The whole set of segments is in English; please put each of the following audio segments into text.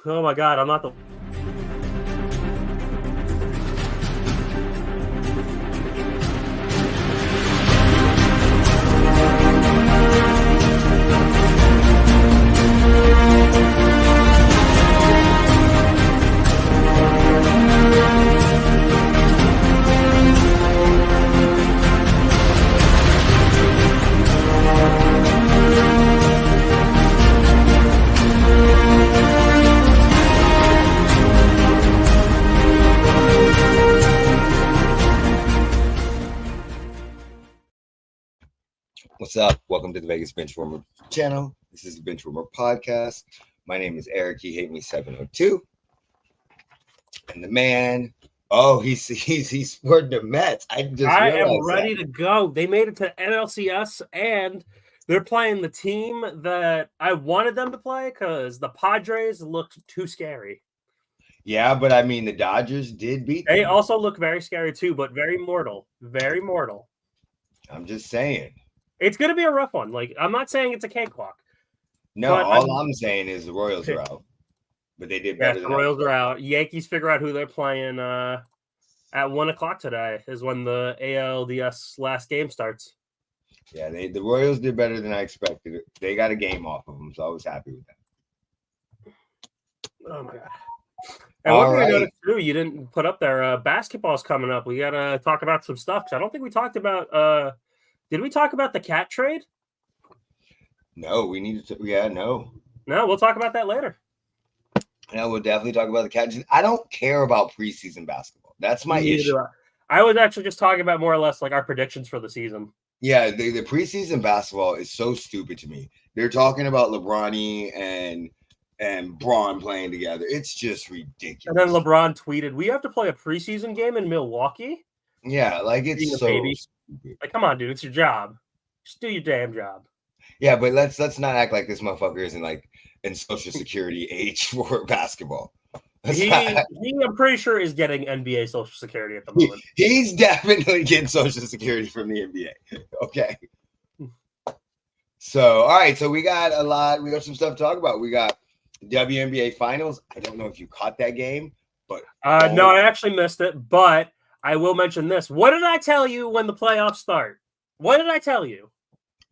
Oh my God, I'm not the. What's up? Welcome to the Vegas Benchwarmer channel. This is the Benchwarmer podcast. My name is Eric. He hate me 702. And the man, he's sporting the Mets. I am ready to go. They made it to NLCS and they're playing the team that I wanted them to play because the Padres looked too scary. Yeah, but I mean the Dodgers did beat them. They also look very scary too, but very mortal. Very mortal. I'm just saying. It's going to be a rough one. Like, I'm not saying it's a cakewalk. No, all I'm saying is the Royals are out. But they did better than the Royals are out. Yankees figure out who they're playing at 1 o'clock today is when the ALDS last game starts. Yeah, the Royals did better than I expected. They got a game off of them, so I was happy with that. Oh, my God. And one thing I noticed, too, you didn't put up there, basketball's coming up. We got to talk about some stuff. Because I don't think we talked about did we talk about the cat trade? No, we needed to. Yeah, no. No, we'll talk about that later. No, we'll definitely talk about the cat. I don't care about preseason basketball. That's my issue. I was actually just talking about more or less like our predictions for the season. Yeah, the preseason basketball is so stupid to me. They're talking about LeBron and Braun playing together. It's just ridiculous. And then LeBron tweeted, "We have to play a preseason game in Milwaukee." Yeah, like it's so stupid. Like, come on, dude, it's your job. Just do your damn job. Yeah, but let's not act like this motherfucker isn't like in Social Security age for basketball. He, I'm pretty sure, is getting NBA Social Security at the moment. He's definitely getting Social Security from the NBA. Okay. So, all right. So we got a lot. We got some stuff to talk about. We got WNBA Finals. I don't know if you caught that game, but no, I actually missed it. But I will mention this. What did I tell you when the playoffs start? What did I tell you?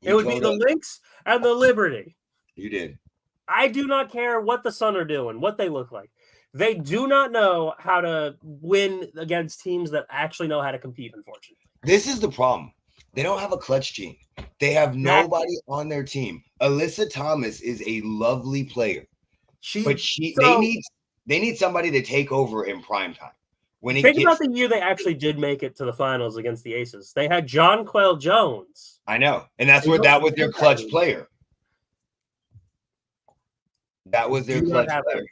It would be the Lynx and the Liberty. You did. I do not care what the Sun are doing, what they look like. They do not know how to win against teams that actually know how to compete, unfortunately. This is the problem. They don't have a clutch gene. They have nobody on their team. Alyssa Thomas is a lovely player. They need somebody to take over in prime time. Think about the year they actually did make it to the finals against the Aces. They had John Quayle Jones. I know. And that was their clutch player. That was their clutch player.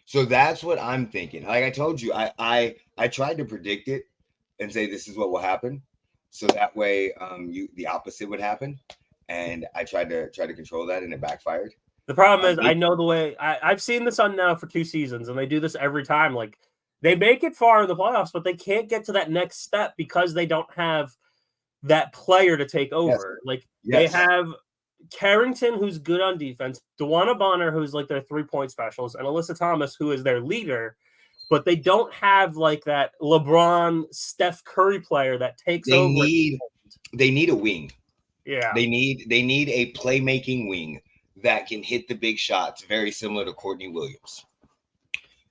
So that's what I'm thinking. Like I told you, I tried to predict it and say this is what will happen. So that way the opposite would happen. And I tried to control that and it backfired. The problem is I know the way I've seen this on now for 2 seasons and they do this every time. Like they make it far in the playoffs, but they can't get to that next step because they don't have that player to take over. They have Carrington, who's good on defense, Dewana Bonner, who's like their 3-point specialist, and Alyssa Thomas, who is their leader, but they don't have like that LeBron, Steph Curry player that takes over. They need a wing. Yeah. They need a playmaking wing that can hit the big shots, very similar to Courtney Williams,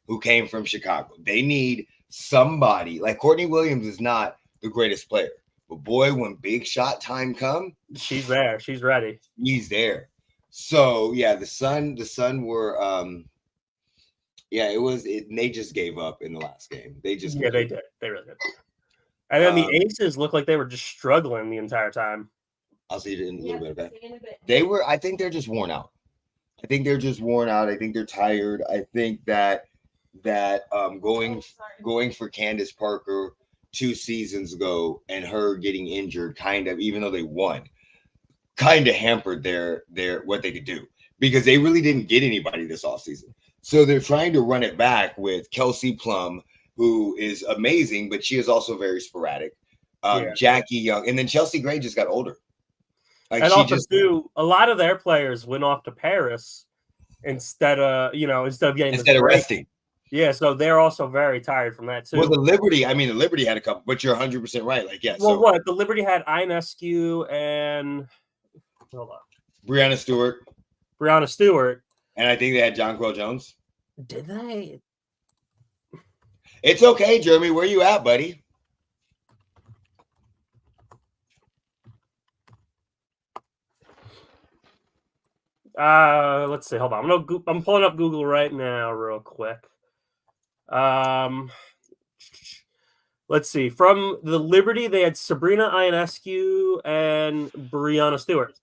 who came from Chicago. They need somebody like Courtney Williams is not the greatest player. But boy, when big shot time come, she's there. She's ready. He's there. So yeah, the Sun were they just gave up in the last game. They did. They really did. And then the Aces looked like they were just struggling the entire time. I'll see it in a little bit of that. I think they're just worn out. I think they're tired. I think that going for Candace Parker 2 seasons ago and her getting injured even though they won, hampered their what they could do because they really didn't get anybody this offseason. So they're trying to run it back with Kelsey Plum, who is amazing, but she is also very sporadic. Jackie Young, and then Chelsea Gray just got older. A lot of their players went off to Paris instead of getting this Instead of break. resting. Yeah, so they're also very tired from that too. Well, the Liberty had a couple, but you're 100% right. Like, yeah. Well, what? The Liberty had Ionescu and hold on. Breanna Stewart. And I think they had Jonquel Jones. Did they? It's okay, Jeremy. Where you at, buddy? Let's see. Hold on. I'm pulling up Google right now, real quick. Let's see. From the Liberty, they had Sabrina Ionescu and Breanna Stewart.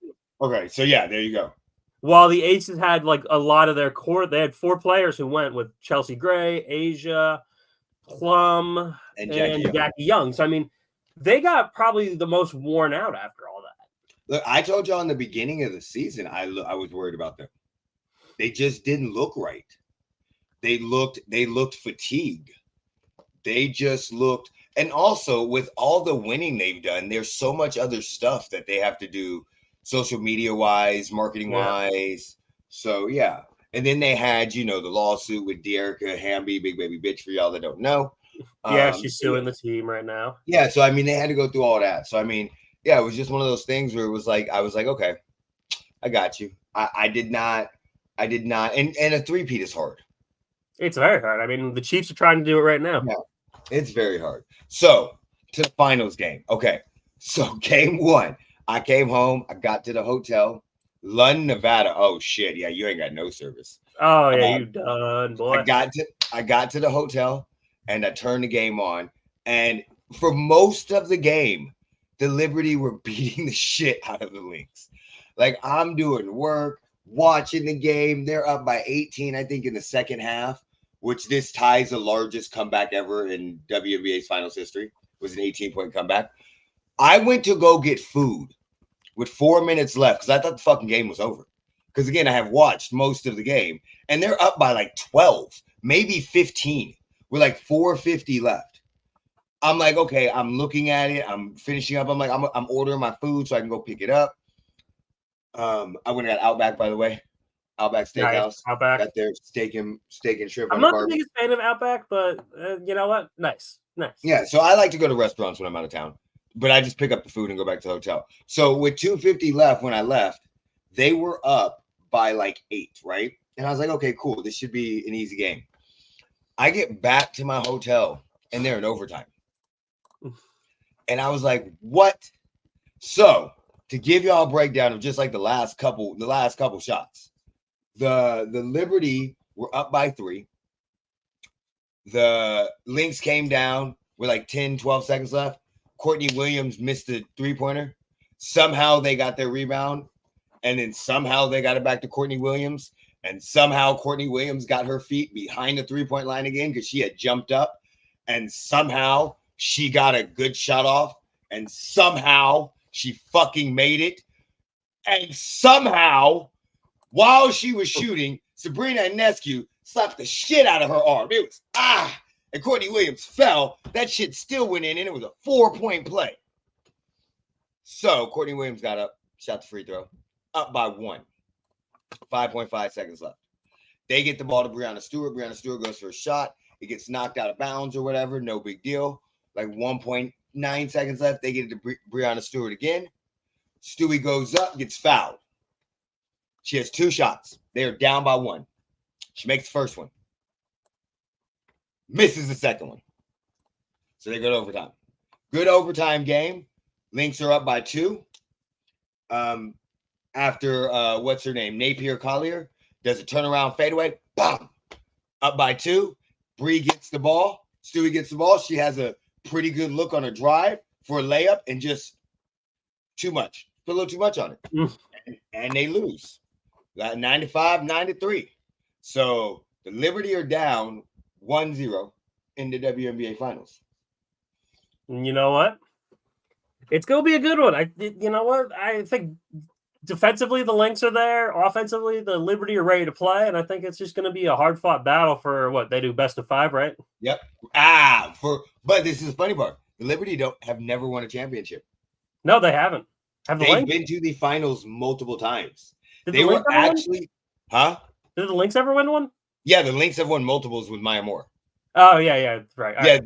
Okay, so yeah, there you go. While the Aces had like a lot of their core, they had 4 players who went with Chelsea Gray, Asia, Plum, and Jackie Young. So I mean, they got probably the most worn out after all that. Look, I told y'all in the beginning of the season, I was worried about them. They just didn't look right. They looked fatigued. They just looked, and also with all the winning they've done, there's so much other stuff that they have to do, social media wise, marketing wise. So yeah, and then they had the lawsuit with Dearica Hamby, big baby bitch for y'all that don't know. Yeah, she's suing the team right now. Yeah, so I mean they had to go through all that. So I mean, yeah, it was just one of those things where it was like I was like, okay, I got you. I did not, and a three-peat is hard. It's very hard. I mean, the Chiefs are trying to do it right now. Yeah, it's very hard. So to the finals game. Okay, so game 1, I came home. I got to the hotel, Lund, Nevada. Oh shit, yeah, you ain't got no service. Oh yeah, you done, boy. I got to the hotel and I turned the game on, and for most of the game, the Liberty were beating the shit out of the Lynx. Like I'm doing work, watching the game. They're up by 18, I think, in the second half, which this ties the largest comeback ever in WNBA's finals history. It was an 18-point comeback. I went to go get food with 4 minutes left because I thought the fucking game was over. Because again, I have watched most of the game, and they're up by like 12, maybe 15, with like 4:50 left. I'm like, okay, I'm looking at it. I'm finishing up. I'm like, I'm ordering my food so I can go pick it up. I went and got Outback, by the way. Outback Steakhouse. Nice. Outback. Got their steak and shrimp. I'm not the biggest fan of Outback, but you know what? Nice. Yeah, so I like to go to restaurants when I'm out of town, but I just pick up the food and go back to the hotel. So with 2:50 left when I left, they were up by like 8, right? And I was like, okay, cool. This should be an easy game. I get back to my hotel and they're in overtime. And I was like, what? So to give y'all a breakdown of just like the last couple shots, the Liberty were up by 3. The Lynx came down with like 10, 12 seconds left. Courtney Williams missed the 3-pointer. Somehow they got their rebound, and then somehow they got it back to Courtney Williams, and somehow Courtney Williams got her feet behind the 3-point line again because she had jumped up, and somehow she got a good shot off, and somehow she fucking made it, and somehow while she was shooting, Sabrina Ionescu slapped the shit out of her arm. It was and Courtney Williams fell. That shit still went in, and it was a 4-point play. So Courtney Williams got up, shot the free throw, up by 1. 5.5 seconds left. They get the ball to Breanna Stewart. Breanna Stewart goes for a shot. It gets knocked out of bounds or whatever. No big deal. Like 1.9 seconds left. They get it to Breanna Stewart again. Stewie goes up, gets fouled. She has 2 shots. They are down by 1. She makes the first one. Misses the second one. So they go to overtime. Good overtime game. Lynx are up by 2. After what's her name? Napier Collier does a turnaround fadeaway. Bam! Up by 2. Bree gets the ball. Stewie gets the ball. She has a pretty good look on her drive for a layup and just too much. Put a little too much on it. And they lose. 95-93. So the Liberty are down 1-0 in the WNBA Finals. You know what? It's going to be a good one. You know what? I think defensively the Lynx are there. Offensively, the Liberty are ready to play. And I think it's just going to be a hard-fought battle for what? They do best of 5, right? Yep. But this is the funny part. The Liberty have never won a championship. No, they haven't. They've been to the finals multiple times. They were actually, Did the Lynx ever win one? Yeah, the Lynx have won multiples with Maya Moore. Oh yeah, right. Yeah,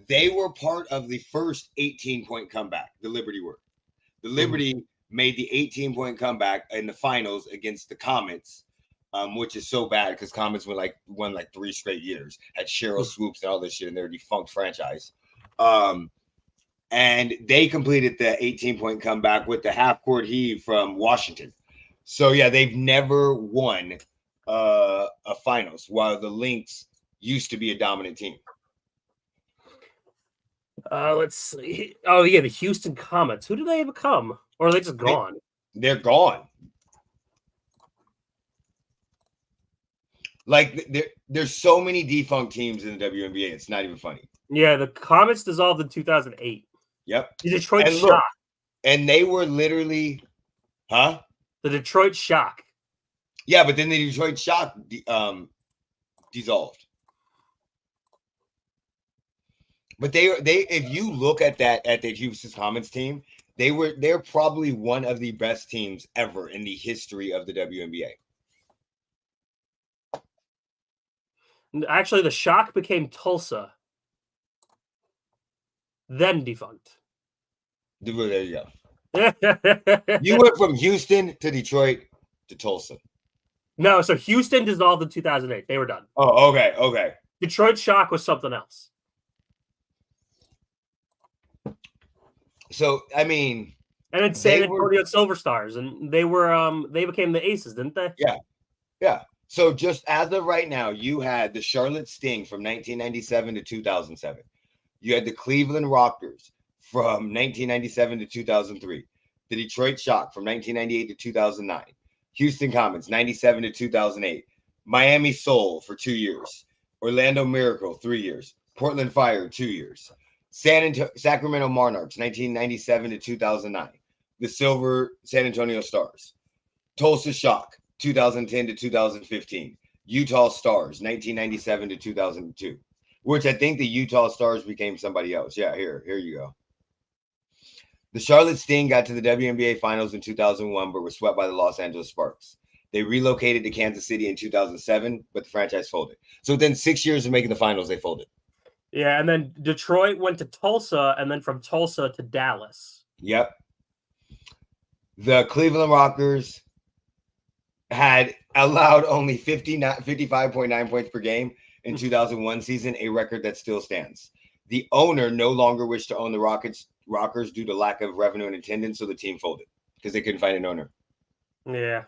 they were part of the first 18-point comeback. The Liberty were. The Liberty made the 18-point comeback in the finals against the Comets, which is so bad because Comets won like 3 straight years, had Cheryl Swoops and all this shit in their defunct franchise. And they completed the 18-point comeback with the half-court heave from Washington. So yeah, they've never won a finals, while the Lynx used to be a dominant team. Let's see. Oh yeah, the Houston Comets. Who did they become? Or are they just gone? They're gone. Like there's so many defunct teams in the WNBA. It's not even funny. Yeah, the Comets dissolved in 2008. Yep. The Detroit Shock. And they were literally, huh? The Detroit Shock. Yeah, but then the Detroit Shock dissolved. But they if you look at the Houston Comets team, they're probably one of the best teams ever in the history of the WNBA. Actually, the Shock became Tulsa, then defunct. There you go. You went from Houston to Detroit to Tulsa. No, so Houston dissolved in 2008. They were done. Oh, okay. Detroit Shock was something else. So, I mean, and it's San Antonio Silver Stars, and they became the Aces, didn't they? Yeah. So just as of right now, you had the Charlotte Sting from 1997 to 2007. You had the Cleveland Rockers from 1997 to 2003. The Detroit Shock from 1998 to 2009. Houston Comets 97 to 2008. Miami Soul for 2 years. Orlando Miracle 3 years. Portland Fire 2 years. Sacramento Monarchs 1997 to 2009. The Silver San Antonio Stars. Tulsa Shock 2010 to 2015. Utah Stars 1997 to 2002. Which I think the Utah Stars became somebody else. Yeah, here you go. The Charlotte Sting got to the WNBA Finals in 2001, but were swept by the Los Angeles Sparks. They relocated to Kansas City in 2007, but the franchise folded. So within 6 years of making the finals, they folded. Yeah, and then Detroit went to Tulsa, and then from Tulsa to Dallas. Yep. The Cleveland Rockers had allowed only 55.9 points per game in 2001 season, a record that still stands. The owner no longer wished to own the Rockers due to lack of revenue and attendance, so the team folded because they couldn't find an owner. Yeah.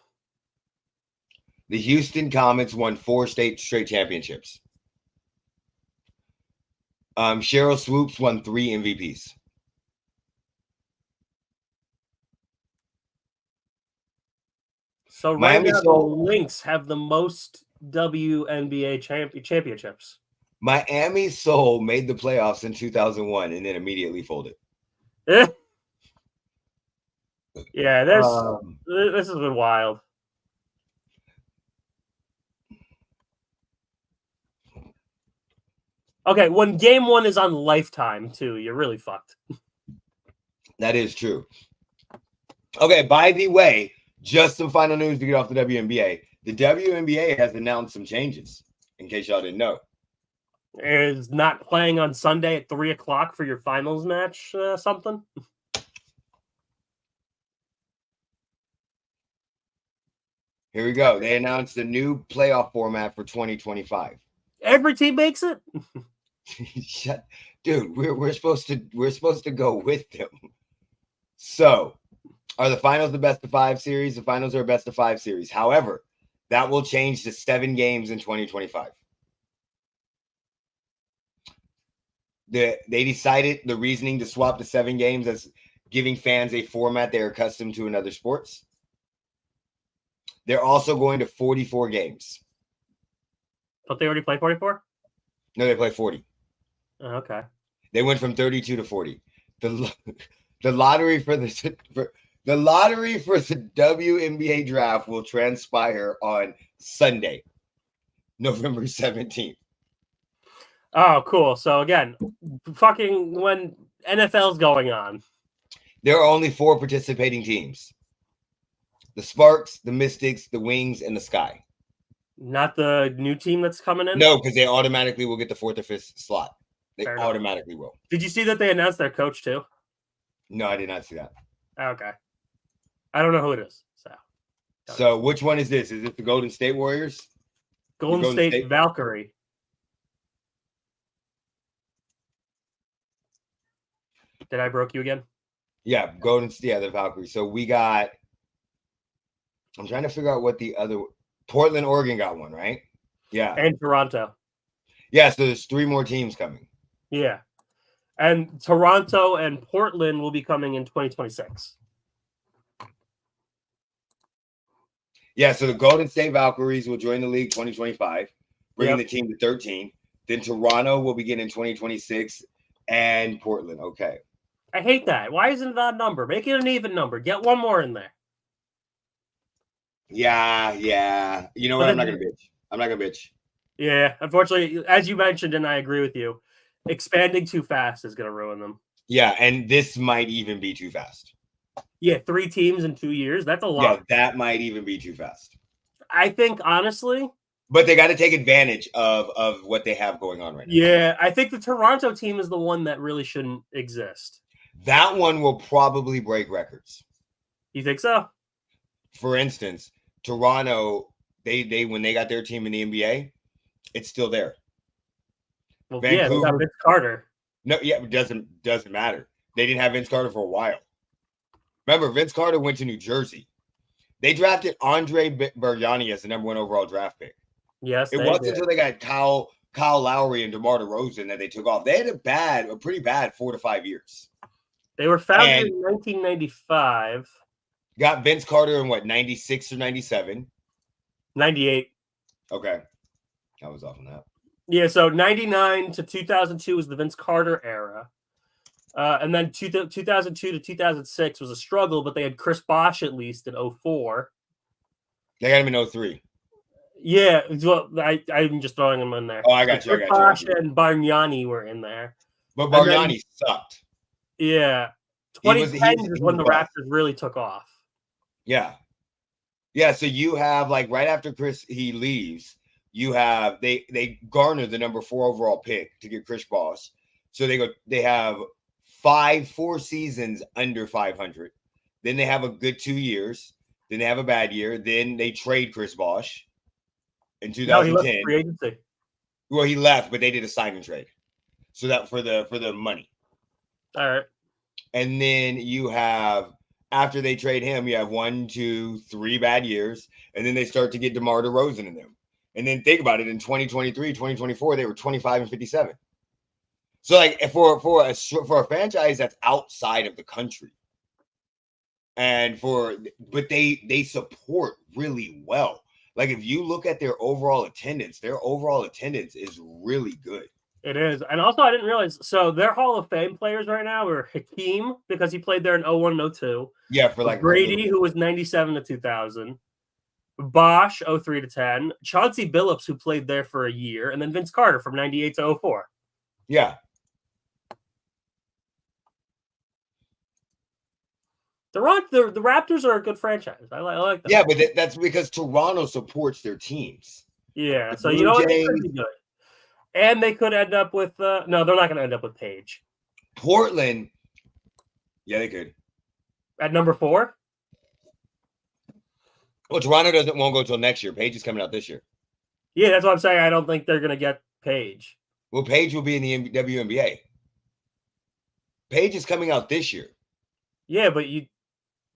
The Houston Comets won 4 straight championships. Cheryl Swoops won 3 MVPs. So right now, the Lynx have the most WNBA championships. Miami Soul made the playoffs in 2001 and then immediately folded. Yeah, this has been wild. Okay, when game 1 is on Lifetime, too, you're really fucked. That is true. Okay, by the way, just some final news to get off the WNBA. The WNBA has announced some changes, in case y'all didn't know. Is not playing on Sunday at 3 o'clock for your finals match something? Here we go. They announced a new playoff format for 2025. Every team makes it? Dude, we're supposed to go with them. So, are the finals the best of 5 series? The finals are a best of 5 series. However, that will change to 7 games in 2025. They decided the reasoning to swap to 7 games as giving fans a format they're accustomed to in other sports. They're also going to 44 games. Don't they already play 44? No, they play 40. Oh, okay. They went from 32 to 40. The lottery for the WNBA draft will transpire on Sunday, November 17th. Oh, cool. So again, fucking when NFL's going on. There are only 4 participating teams. The Sparks, the Mystics, the Wings, and the Sky. Not the new team that's coming in? No, because they automatically will get the 4th or 5th slot. They Fair enough. automatically will. Did you see that they announced their coach too? No, I did not see that. Okay. I don't know who it is. So which one is this? Is it the Golden State Warriors? Golden State Valkyrie. Did I broke you again? Yeah, the Valkyrie. So we got, I'm trying to figure out what the other, Portland, Oregon got one, right? Yeah. And Toronto. Yeah, so there's 3 more teams coming. Yeah. And Toronto and Portland will be coming in 2026. Yeah, so the Golden State Valkyries will join the league 2025, bringing the team to 13. Then Toronto will begin in 2026 and Portland. Okay. I hate that. Why isn't it an odd number? Make it an even number. Get one more in there. Yeah. You know what? I'm not going to bitch. Yeah, unfortunately, as you mentioned, and I agree with you, expanding too fast is going to ruin them. Yeah, and this might even be too fast. Yeah, 3 teams in 2 years. That's a lot. Yeah, that might even be too fast. I think, honestly. But they got to take advantage of what they have going on right now. Yeah, I think the Toronto team is the one that really shouldn't exist. That one will probably break records. You think so? For instance, Toronto, they when they got their team in the NBA, it's still there. Well, Vancouver, they got Vince Carter. No, yeah, it doesn't matter. They didn't have Vince Carter for a while. Remember, Vince Carter went to New Jersey. They drafted Andre Bergiani as the number 1 overall draft pick. Yes, it wasn't until they got Kyle Lowry and DeMar DeRozan that they took off. They had a pretty bad 4 to 5 years. They were founded in 1995. Got Vince Carter in what, 96 or 97? 98. Okay. I was off on that. Yeah, so 99 to 2002 was the Vince Carter era. And then 2002 to 2006 was a struggle, but they had Chris Bosh at least in 04. They got him in 03. Yeah, well, I'm just throwing them in there. Oh, I got you. Chris Bosh and Bargnani were in there. But Bargnani sucked. Yeah. 2010 is when the Raptors really took off. Yeah. Yeah, so you have, like, right after he leaves, you have they garner the number 4 overall pick to get Chris Bosh. So they have 4 seasons under 500. Then they have a good 2 years. Then they have a bad year. Then they trade Chris Bosh in 2010. No, he left free agency. Well, he left, but they did a sign and trade. So that for the money. All right. And then you have, after they trade him, you have 1, 2, 3 bad years. And then they start to get DeMar DeRozan in them. And then think about it, in 2023, 2024, they were 25 and 57. So, like, for a franchise that's outside of the country, but they support really well. Like, if you look at their overall attendance is really good. It is. And also, I didn't realize, so their Hall of Fame players right now are Hakeem, because he played there in 01 and 02. Yeah, for like Brady, who was 97 to 2000. Bosh, 03 to 10. Chauncey Billups, who played there for a year. And then Vince Carter from 98 to 04. Yeah. The Raptors are a good franchise. I like them. Yeah, but that's because Toronto supports their teams. Yeah, so you know what? They could be good. And they could end up with no, they're not going to end up with Paige. Portland, yeah, they could. At number 4? Well, Toronto won't go till next year. Paige is coming out this year. Yeah, that's what I'm saying. I don't think they're going to get Paige. Well, Paige will be in the WNBA. Paige is coming out this year. Yeah, but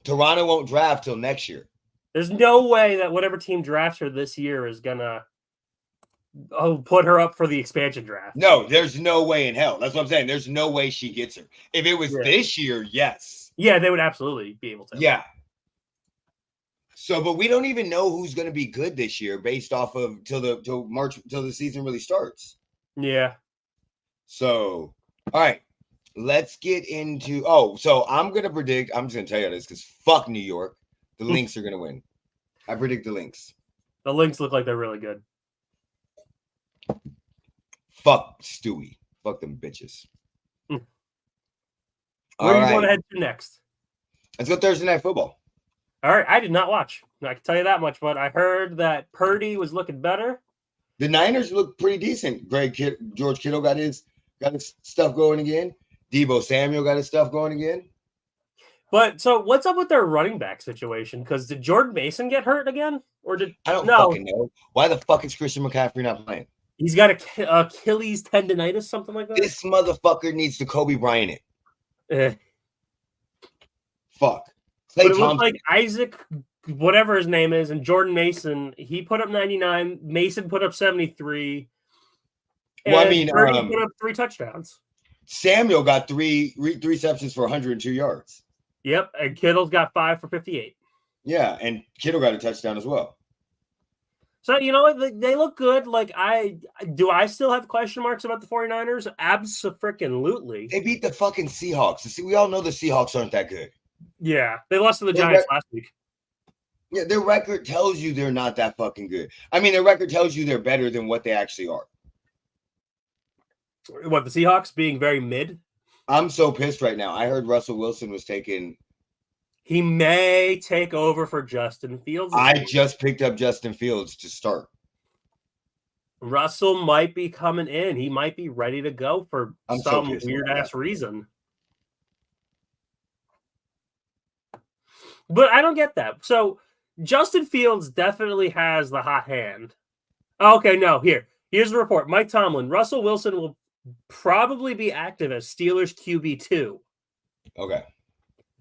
Toronto won't draft till next year. There's no way that whatever team drafts her this year is going to put her up for the expansion draft. No, there's no way in hell. That's what I'm saying. There's no way she gets her. If it was this year, yes. Yeah, they would absolutely be able to. Yeah. So, but we don't even know who's going to be good this year based off of till March, till the season really starts. Yeah. So, all right, let's get into. So I'm going to predict. I'm just going to tell you this because fuck New York. The Lynx are going to win. I predict the Lynx. The Lynx look like they're really good. Fuck Stewie. Fuck them bitches. Where do you want to head to next? Let's go Thursday Night Football. All right, I did not watch. I can tell you that much, but I heard that Purdy was looking better. The Niners look pretty decent. George Kittle got his stuff going again. Debo Samuel got his stuff going again. But so what's up with their running back situation? Because did Jordan Mason get hurt again? Or did I don't fucking know. Why the fuck is Christian McCaffrey not playing? He's got a Achilles tendonitis, something like that. This motherfucker needs to Kobe Bryant it. Fuck. But it looked like Isaac, whatever his name is, and Jordan Mason, he put up 99. Mason put up 73. Well, I mean, Purdy put up 3 touchdowns. Samuel got three receptions for 102 yards. Yep, and Kittle's got 5 for 58. Yeah, and Kittle got a touchdown as well. So, you know what? They look good. Like, I still have question marks about the 49ers? Abso-freaking-lutely. They beat the fucking Seahawks. See, we all know the Seahawks aren't that good. Yeah, they lost to the Giants last week. Yeah, their record tells you they're not that fucking good. I mean, their record tells you they're better than what they actually are. What, the Seahawks being very mid? I'm so pissed right now. I heard Russell Wilson was taking... He may take over for Justin Fields. I just picked up Justin Fields to start. Russell might be coming in. He might be ready to go for some weird-ass reason. But I don't get that. So Justin Fields definitely has the hot hand. Okay, no, here's the report. Mike Tomlin, Russell Wilson will probably be active as Steelers QB2. Okay.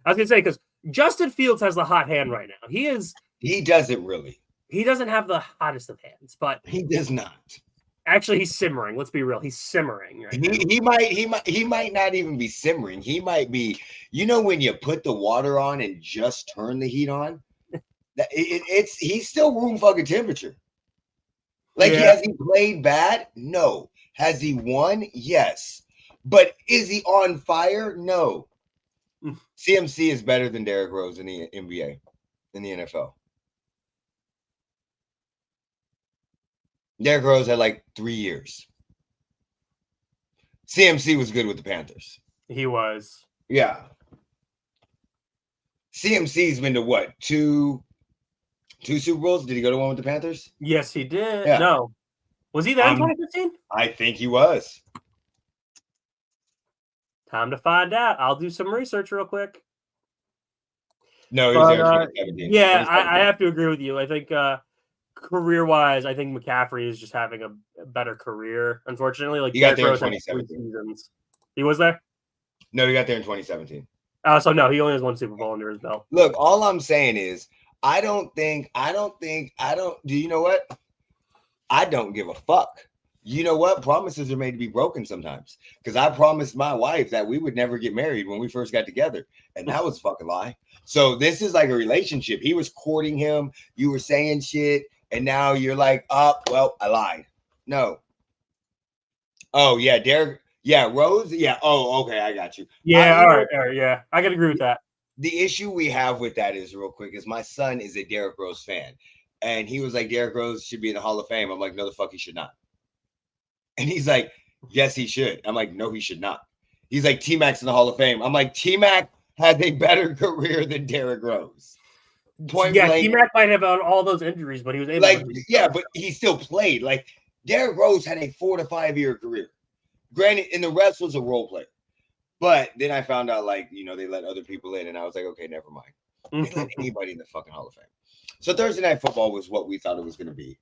I was going to say, because Justin Fields has the hot hand right now. He doesn't really. He doesn't have the hottest of hands, but he does not. Actually, he's simmering. Let's be real. He's simmering. Right now. He might not even be simmering. He might be, you know, when you put the water on and just turn the heat on, he's still room fucking temperature. Like, has he played bad? No. Has he won? Yes. But is he on fire? No. CMC is better than Derrick Rose in the NBA, in the NFL. Derrick Rose had like 3 years. CMC was good with the Panthers. He was. Yeah. CMC's been to what? Two Super Bowls? Did he go to one with the Panthers? Yes, he did. Yeah. No. Was he there in 2015? I think he was. Time to find out. I'll do some research real quick. No, he was there in 2017. Yeah, I have to agree with you. I think career-wise, I think McCaffrey is just having a better career, unfortunately. Like, he got there in 2017. He was there? No, he got there in 2017. So no, he only has 1 Super Bowl under his belt. Look, all I'm saying is, do you know what? I don't give a fuck. You know what? Promises are made to be broken sometimes. Because I promised my wife that we would never get married when we first got together. And that was a fucking lie. So this is like a relationship. He was courting him. You were saying shit. And now you're like, well, I lied. No. Oh, yeah, Derek. Yeah, Rose. Yeah. Oh, okay. I got you. Yeah. All right. Yeah. I can agree with that. The issue we have with that is, real quick, is my son is a Derrick Rose fan. And he was like, Derrick Rose should be in the Hall of Fame. I'm like, no, the fuck he should not. And he's like, yes, he should. I'm like, no, he should not. He's like, T-Mac's in the Hall of Fame. I'm like, T-Mac had a better career than Derrick Rose. Point blank. T-Mac might have all those injuries, but he was able to. But he still played. Like, Derrick Rose had a 4 to 5 year career. Granted, and the rest was a role player. But then I found out, like, you know, they let other people in, and I was like, okay, never mind. They let anybody in the fucking Hall of Fame. So Thursday Night Football was what we thought it was going to be.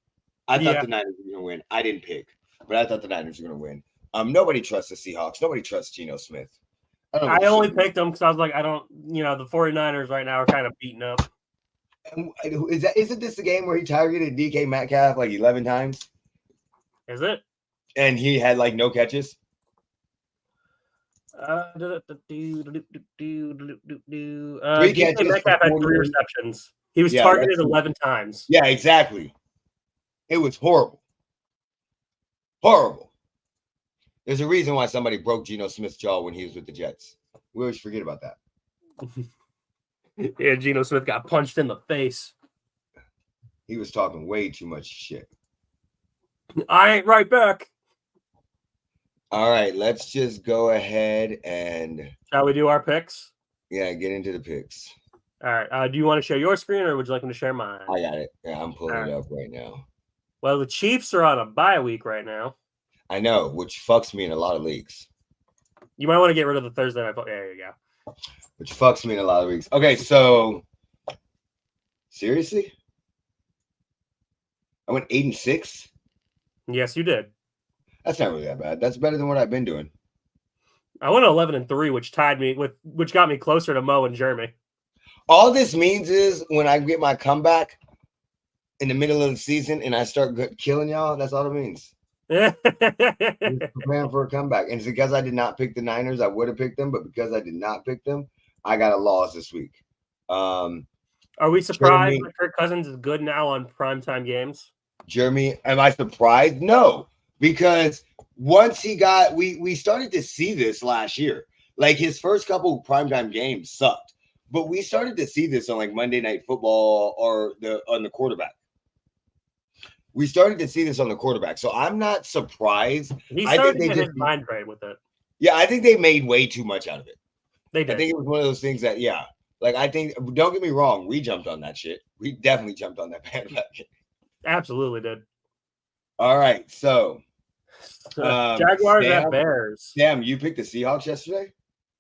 I thought the Niners were going to win. I didn't pick, but I thought the Niners were going to win. Nobody trusts the Seahawks. Nobody trusts Geno Smith. I only picked them because I was like, the 49ers right now are kind of beaten up. Isn't this the game where he targeted DK Metcalf like 11 times? Is it? And he had like no catches? DK Metcalf had 3 receptions. He was targeted 11 times. Yeah, exactly. It was horrible. Horrible. There's a reason why somebody broke Geno Smith's jaw when he was with the Jets. We always forget about that. Yeah, Geno Smith got punched in the face. He was talking way too much shit. I ain't right back. All right, let's just go ahead and... Shall we do our picks? Yeah, get into the picks. All right. Do you want to share your screen, or would you like me to share mine? I got it. Yeah, I'm pulling All it right. up right now. Well, the Chiefs are on a bye week right now. I know, which fucks me in a lot of leagues. You might want to get rid of the Thursday night. There you go. Which fucks me in a lot of leagues. Okay, so seriously? I went 8-6? Yes, you did. That's not really that bad. That's better than what I've been doing. I went 11-3, which got me closer to Mo and Jeremy. All this means is when I get my comeback in the middle of the season and I start killing y'all, that's all it means. Preparing for a comeback. And it's because I did not pick the Niners. I would have picked them, but because I did not pick them, I got a loss this week. Are we surprised that Kirk Cousins is good now on primetime games? Jeremy, am I surprised? No, because once he got, we started to see this last year. Like his first couple primetime games sucked, but we started to see this on like Monday Night Football or on the quarterback. We started to see this on the quarterback, so I'm not surprised. He started to get his mind right with it. Yeah, I think they made way too much out of it. They did. I think it was one of those things that, yeah, like I think. Don't get me wrong, we jumped on that shit. We definitely jumped on that bandwagon. Absolutely did. All right, so Jaguars at Bears. Damn, you picked the Seahawks yesterday?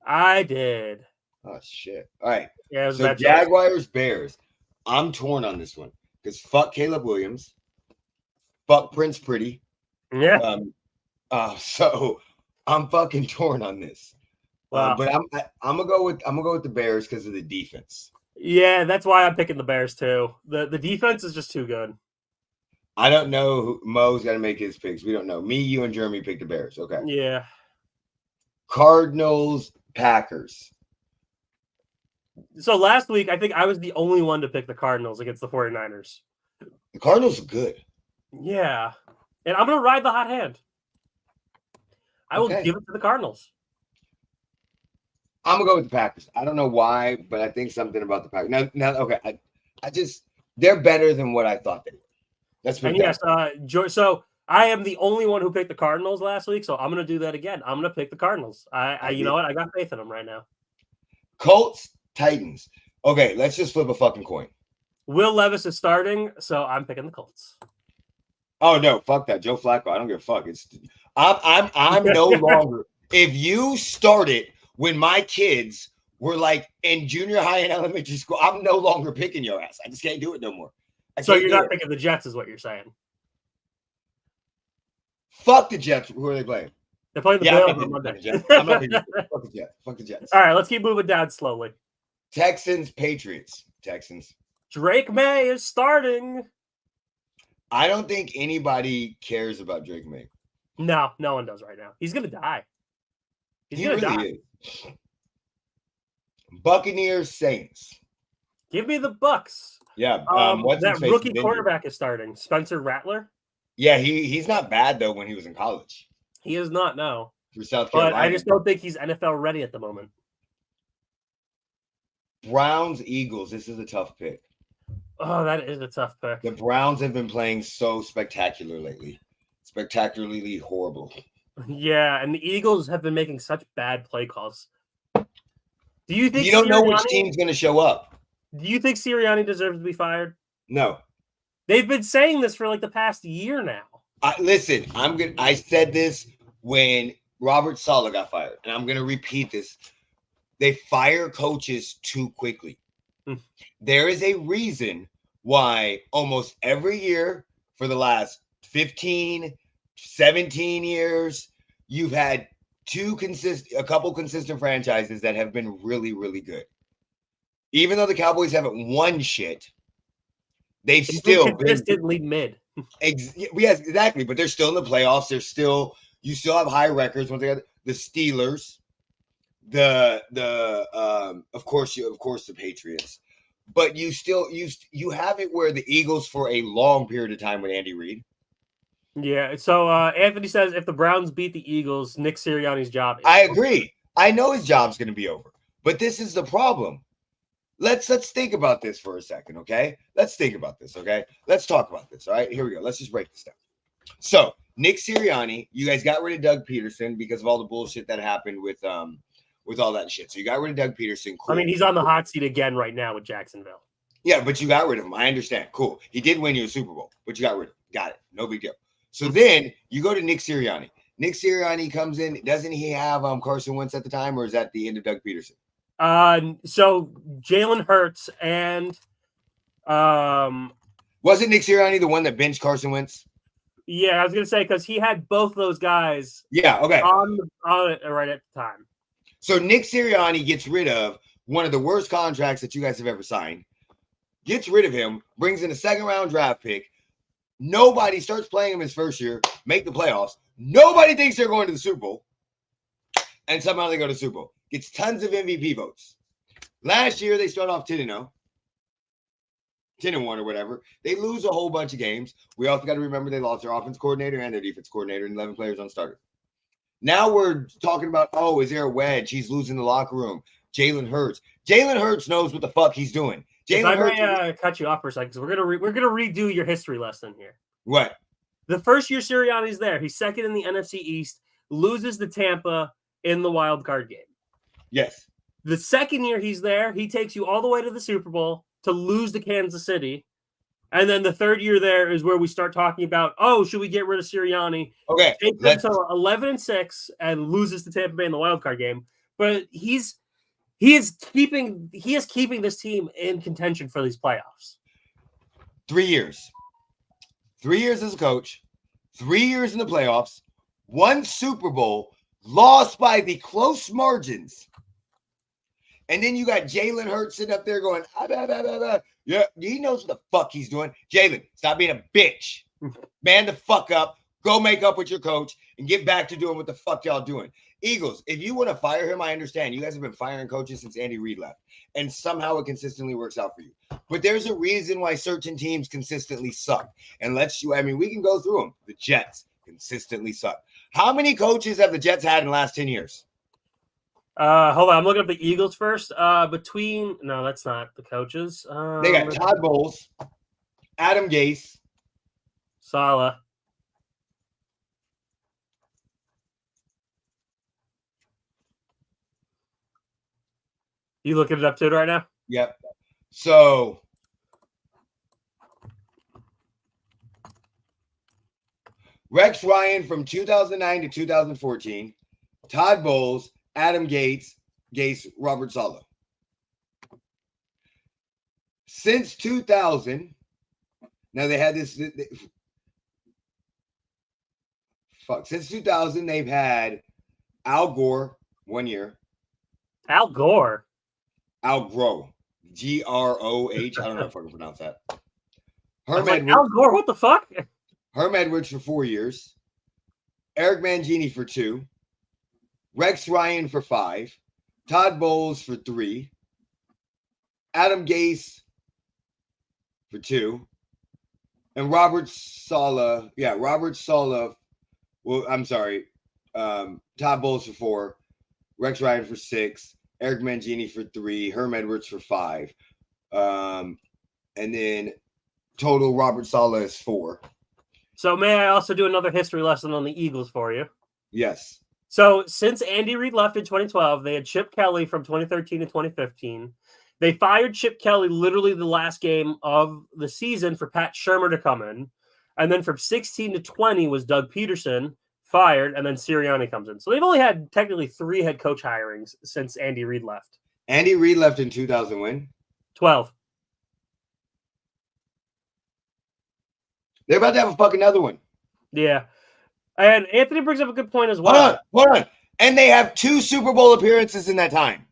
I did. Oh shit. All right. Yeah, so Jaguars, Bears. I'm torn on this one because fuck Caleb Williams. Fuck Prince Pretty. Yeah. So I'm fucking torn on this. Wow. But I'm gonna go with the Bears because of the defense. Yeah, that's why I'm picking the Bears too. The defense is just too good. I don't know who Mo's got to make his picks. We don't know. Me, you, and Jeremy picked the Bears. Okay. Yeah. Cardinals, Packers. So last week, I think I was the only one to pick the Cardinals against the 49ers. The Cardinals are good. Yeah. And I'm going to ride the hot hand. I will give it to the Cardinals. I'm going to go with the Packers. I don't know why, but I think something about the Packers. Now okay. I just, they're better than what I thought they were. That's and yes, so I am the only one who picked the Cardinals last week, so I'm going to do that again. I'm going to pick the Cardinals. You know what? I got faith in them right now. Colts, Titans. Okay, let's just flip a fucking coin. Will Levis is starting, so I'm picking the Colts. Oh no, fuck that, Joe Flacco. I don't give a fuck. I'm no longer. If you started when my kids were like in junior high and elementary school, I'm no longer picking your ass. I just can't do it no more. So you're not picking the Jets, is what you're saying? Fuck the Jets. Who are they playing? They're playing the Bills on Monday. I'm not picking fuck the Jets. Fuck the Jets. All right, let's keep moving down slowly. Texans, Patriots. Texans. Drake May is starting. I don't think anybody cares about Drake May. No one does right now. He's gonna die. He's gonna die. Is. Buccaneers, Saints. Give me the Bucks. Yeah, that rookie quarterback is starting. Spencer Rattler. Yeah, he's not bad though when he was in college. He is not, no. For South Carolina. But I just don't think he's NFL ready at the moment. Browns, Eagles. This is a tough pick. Oh, that is a tough pick. The Browns have been playing so spectacular lately. Spectacularly horrible. Yeah, and the Eagles have been making such bad play calls. Do you think you don't know which team's going to show up? Do you think Sirianni deserves to be fired? No. They've been saying this for like the past year now. Listen, I said this when Robert Saleh got fired, and I'm going to repeat this. They fire coaches too quickly. There is a reason why almost every year for the last 15, 17 years, you've had a couple consistent franchises that have been really, really good. Even though the Cowboys haven't won shit, they've still consistently been mid. Yes, exactly. But they're still in the playoffs. You still have high records. Once again, the Steelers, of course the Patriots. But you have it where the Eagles for a long period of time with Andy Reid. Yeah. So Anthony says if the Browns beat the Eagles, Nick Sirianni's job. I agree. I know his job's going to be over. But this is the problem. Let's think about this for a second, okay? Let's think about this, okay? Let's talk about this. All right, here we go. Let's just break this down. So Nick Sirianni, you guys got rid of Doug Peterson because of all the bullshit that happened with with all that shit. So you got rid of Doug Peterson. Cool. I mean, he's on the hot seat again right now with Jacksonville. Yeah, but you got rid of him. I understand. Cool. He did win you a Super Bowl, but you got rid of him. Got it. No big deal. So then you go to Nick Sirianni. Nick Sirianni comes in. Doesn't he have Carson Wentz at the time, or is that the end of Doug Peterson? So Jalen Hurts and wasn't Nick Sirianni the one that benched Carson Wentz? Yeah, I was gonna say because he had both those guys. Yeah, okay. On it right at the time. So Nick Sirianni gets rid of one of the worst contracts that you guys have ever signed. Gets rid of him, brings in a second-round draft pick. Nobody starts playing him his first year, make the playoffs. Nobody thinks they're going to the Super Bowl. And somehow they go to the Super Bowl. Gets tons of MVP votes. Last year, they start off 10-0. 10-1 or whatever. They lose a whole bunch of games. We also got to remember they lost their offense coordinator and their defense coordinator and 11 players on starter. Now we're talking about, oh, is there a wedge? He's losing the locker room. Jalen Hurts. Jalen Hurts knows what the fuck he's doing. Jalen Hurts. Cut you off for a second. So we're gonna redo your history lesson here. What? The first year Sirianni's there, he's second in the NFC East, loses to Tampa in the wild card game. Yes. The second year he's there, he takes you all the way to the Super Bowl to lose to Kansas City. And then the third year there is where we start talking about, oh, should we get rid of Sirianni? Okay. Take them to 11-6 and loses to Tampa Bay in the wild card game. But he is keeping this team in contention for these playoffs. 3 years. 3 years as a coach, 3 years in the playoffs, 1 Super Bowl, lost by the close margins. And then you got Jalen Hurts sitting up there going, yeah, he knows what the fuck he's doing. Jalen, stop being a bitch. Man the fuck up. Go make up with your coach and get back to doing what the fuck y'all doing. Eagles, if you want to fire him, I understand. You guys have been firing coaches since Andy Reid left. And somehow it consistently works out for you. But there's a reason why certain teams consistently suck. And we can go through them. The Jets consistently suck. How many coaches have the Jets had in the last 10 years? Hold on. I'm looking up the Eagles first. No, that's not the coaches. They got Todd Bowles, Adam Gase, Saleh. You looking it up too right now? Yep. So Rex Ryan from 2009 to 2014, Todd Bowles, Adam Gase, Robert Saleh. Since 2000, now they had this. Since 2000, they've had Al Gore 1 year. Al Gore. Al Groh. Groh. I don't know if I can pronounce that. Al Gore, what the fuck? Herm Edwards for 4 years. Eric Mangini for 2. Rex Ryan for 5. Todd Bowles for 3. Adam Gase for 2. And Robert Saleh. Yeah, Robert Saleh. Well, I'm sorry. Todd Bowles for 4. Rex Ryan for 6. Eric Mangini for 3. Herm Edwards for 5. And then total Robert Saleh is 4. So may I also do another history lesson on the Eagles for you? Yes. So since Andy Reid left in 2012, they had Chip Kelly from 2013 to 2015. They fired Chip Kelly literally the last game of the season for Pat Shurmur to come in. And then from 16 to 20 was Doug Peterson fired, and then Sirianni comes in. So they've only had technically 3 head coach hirings since Andy Reid left. Andy Reid left in 2000 when? 12. They're about to have a fucking other one. Yeah. And Anthony brings up a good point as well. Hold on. And they have 2 Super Bowl appearances in that time.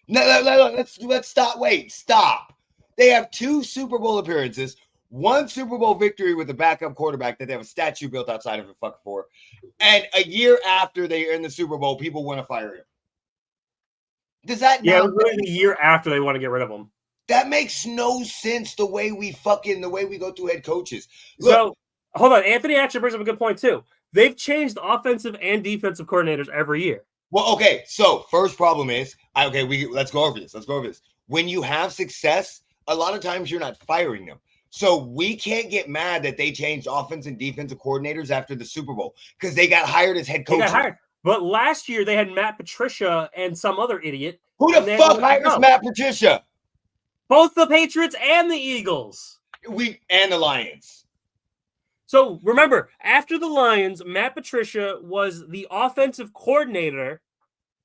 Let's stop. Wait, stop. They have 2 Super Bowl appearances, 1 Super Bowl victory with a backup quarterback that they have a statue built outside of it fucking for. And a year after they are in the Super Bowl, people want to fire him. Does that? Yeah, it was really the year after they want to get rid of him. That makes no sense the way we go through head coaches. Look, so hold on. Anthony actually brings up a good point too. They've changed offensive and defensive coordinators every year. Well, okay. So first problem is, let's go over this. When you have success, a lot of times you're not firing them. So we can't get mad that they changed offense and defensive coordinators after the Super Bowl because they got hired as head coaches. But last year they had Matt Patricia and some other idiot. Who the fuck hires Matt Patricia? Both the Patriots and the Eagles. And the Lions. So remember, after the Lions, Matt Patricia was the offensive coordinator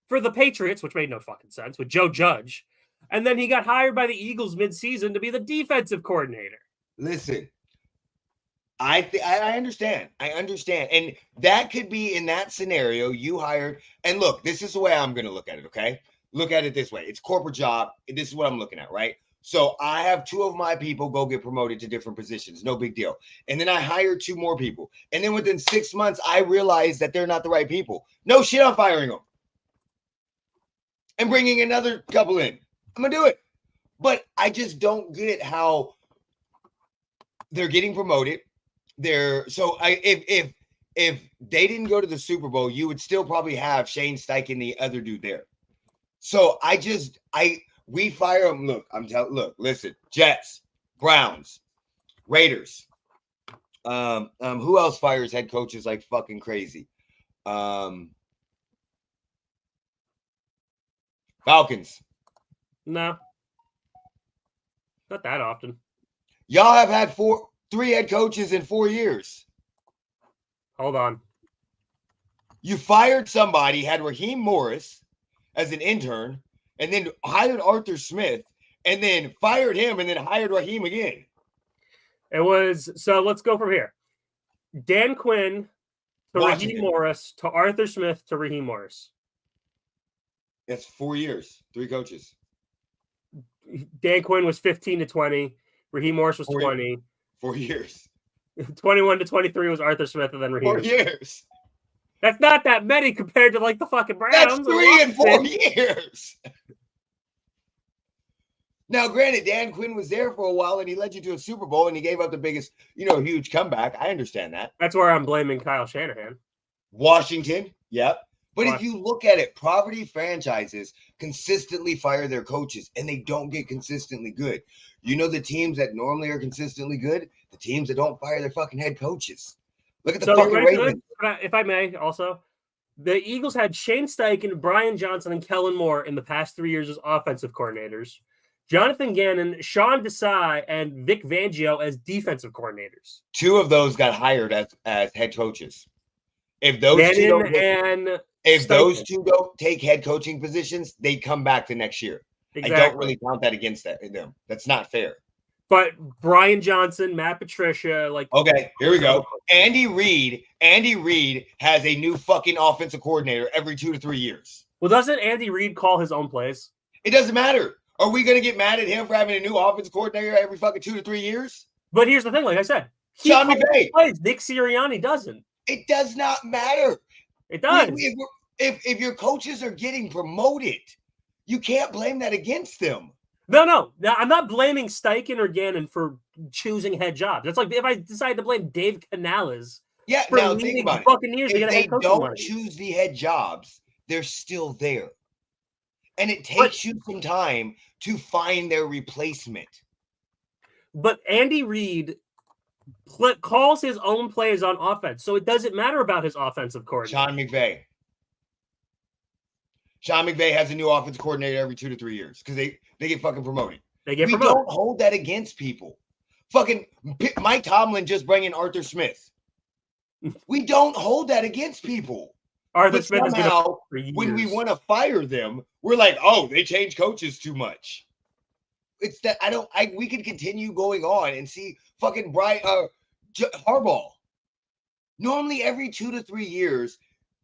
for the Patriots, which made no fucking sense, with Joe Judge. And then he got hired by the Eagles midseason to be the defensive coordinator. Listen, I understand. I understand. And that could be in that scenario you hired. And look, this is the way I'm going to look at it, okay? Look at it this way. It's corporate job. This is what I'm looking at, right? So I have 2 of my people go get promoted to different positions. No big deal. And then I hire 2 more people. And then within 6 months, I realize that they're not the right people. No shit, I'm firing them. And bringing another couple in. I'm going to do it. But I just don't get how they're getting promoted. If they didn't go to the Super Bowl, you would still probably have Shane Steichen, the other dude there. So we fire them. Look, listen, Jets, Browns, Raiders. Who else fires head coaches like fucking crazy? Falcons. No. Not that often. Y'all have had 3 head coaches in 4 years. Hold on. You fired somebody, had Raheem Morris as an intern, and then hired Arthur Smith, and then fired him, and then hired Raheem again. So let's go from here. Dan Quinn to Raheem Morris to Arthur Smith to Raheem Morris. That's 4 years, 3 coaches. Dan Quinn was 15 to 20. Raheem Morris was 20. 4 years. 21 to 23 was Arthur Smith, and then Raheem. 4 years. That's not that many compared to like the fucking Browns. That's 3 and 4 years. Now, granted, Dan Quinn was there for a while, and he led you to a Super Bowl, and he gave up the biggest, huge comeback. I understand that. That's where I'm blaming Kyle Shanahan. Washington, yep. But if you look at it, property franchises consistently fire their coaches, and they don't get consistently good. The teams that normally are consistently good, the teams that don't fire their fucking head coaches. Look at the fucking Ravens. If I may, also, the Eagles had Shane Steichen, Brian Johnson, and Kellen Moore in the past 3 years as offensive coordinators. Jonathan Gannon, Sean Desai, and Vic Fangio as defensive coordinators. 2 of those got hired as head coaches. If those those 2 don't take head coaching positions, they come back the next year. Exactly. I don't really count that against them. That's not fair. But Brian Johnson, Matt Patricia, okay, here we go. Andy Reid has a new fucking offensive coordinator every 2 to 3 years. Well, doesn't Andy Reid call his own plays? It doesn't matter. Are we going to get mad at him for having a new offensive coordinator every fucking 2 to 3 years? But here's the thing, like I said, Sean McVay. Nick Sirianni doesn't. It does not matter. It does. If your coaches are getting promoted, you can't blame that against them. No. I'm not blaming Steichen or Gannon for choosing head jobs. That's like if I decide to blame Dave Canales. Yeah, for now think about Buccaneers it. If they don't choose the head jobs, they're still there. And it takes you some time to find their replacement. But Andy Reid calls his own plays on offense, so it doesn't matter about his offensive coordinator. Sean McVay has a new offensive coordinator every 2 to 3 years because they get fucking promoted. We don't hold that against people. Fucking Mike Tomlin just bring in Arthur Smith. We don't hold that against people. Arthur Smith somehow, when we want to fire them, we're like, oh, they change coaches too much. It's that we could continue going on and see fucking Harbaugh. Normally every 2 to 3 years,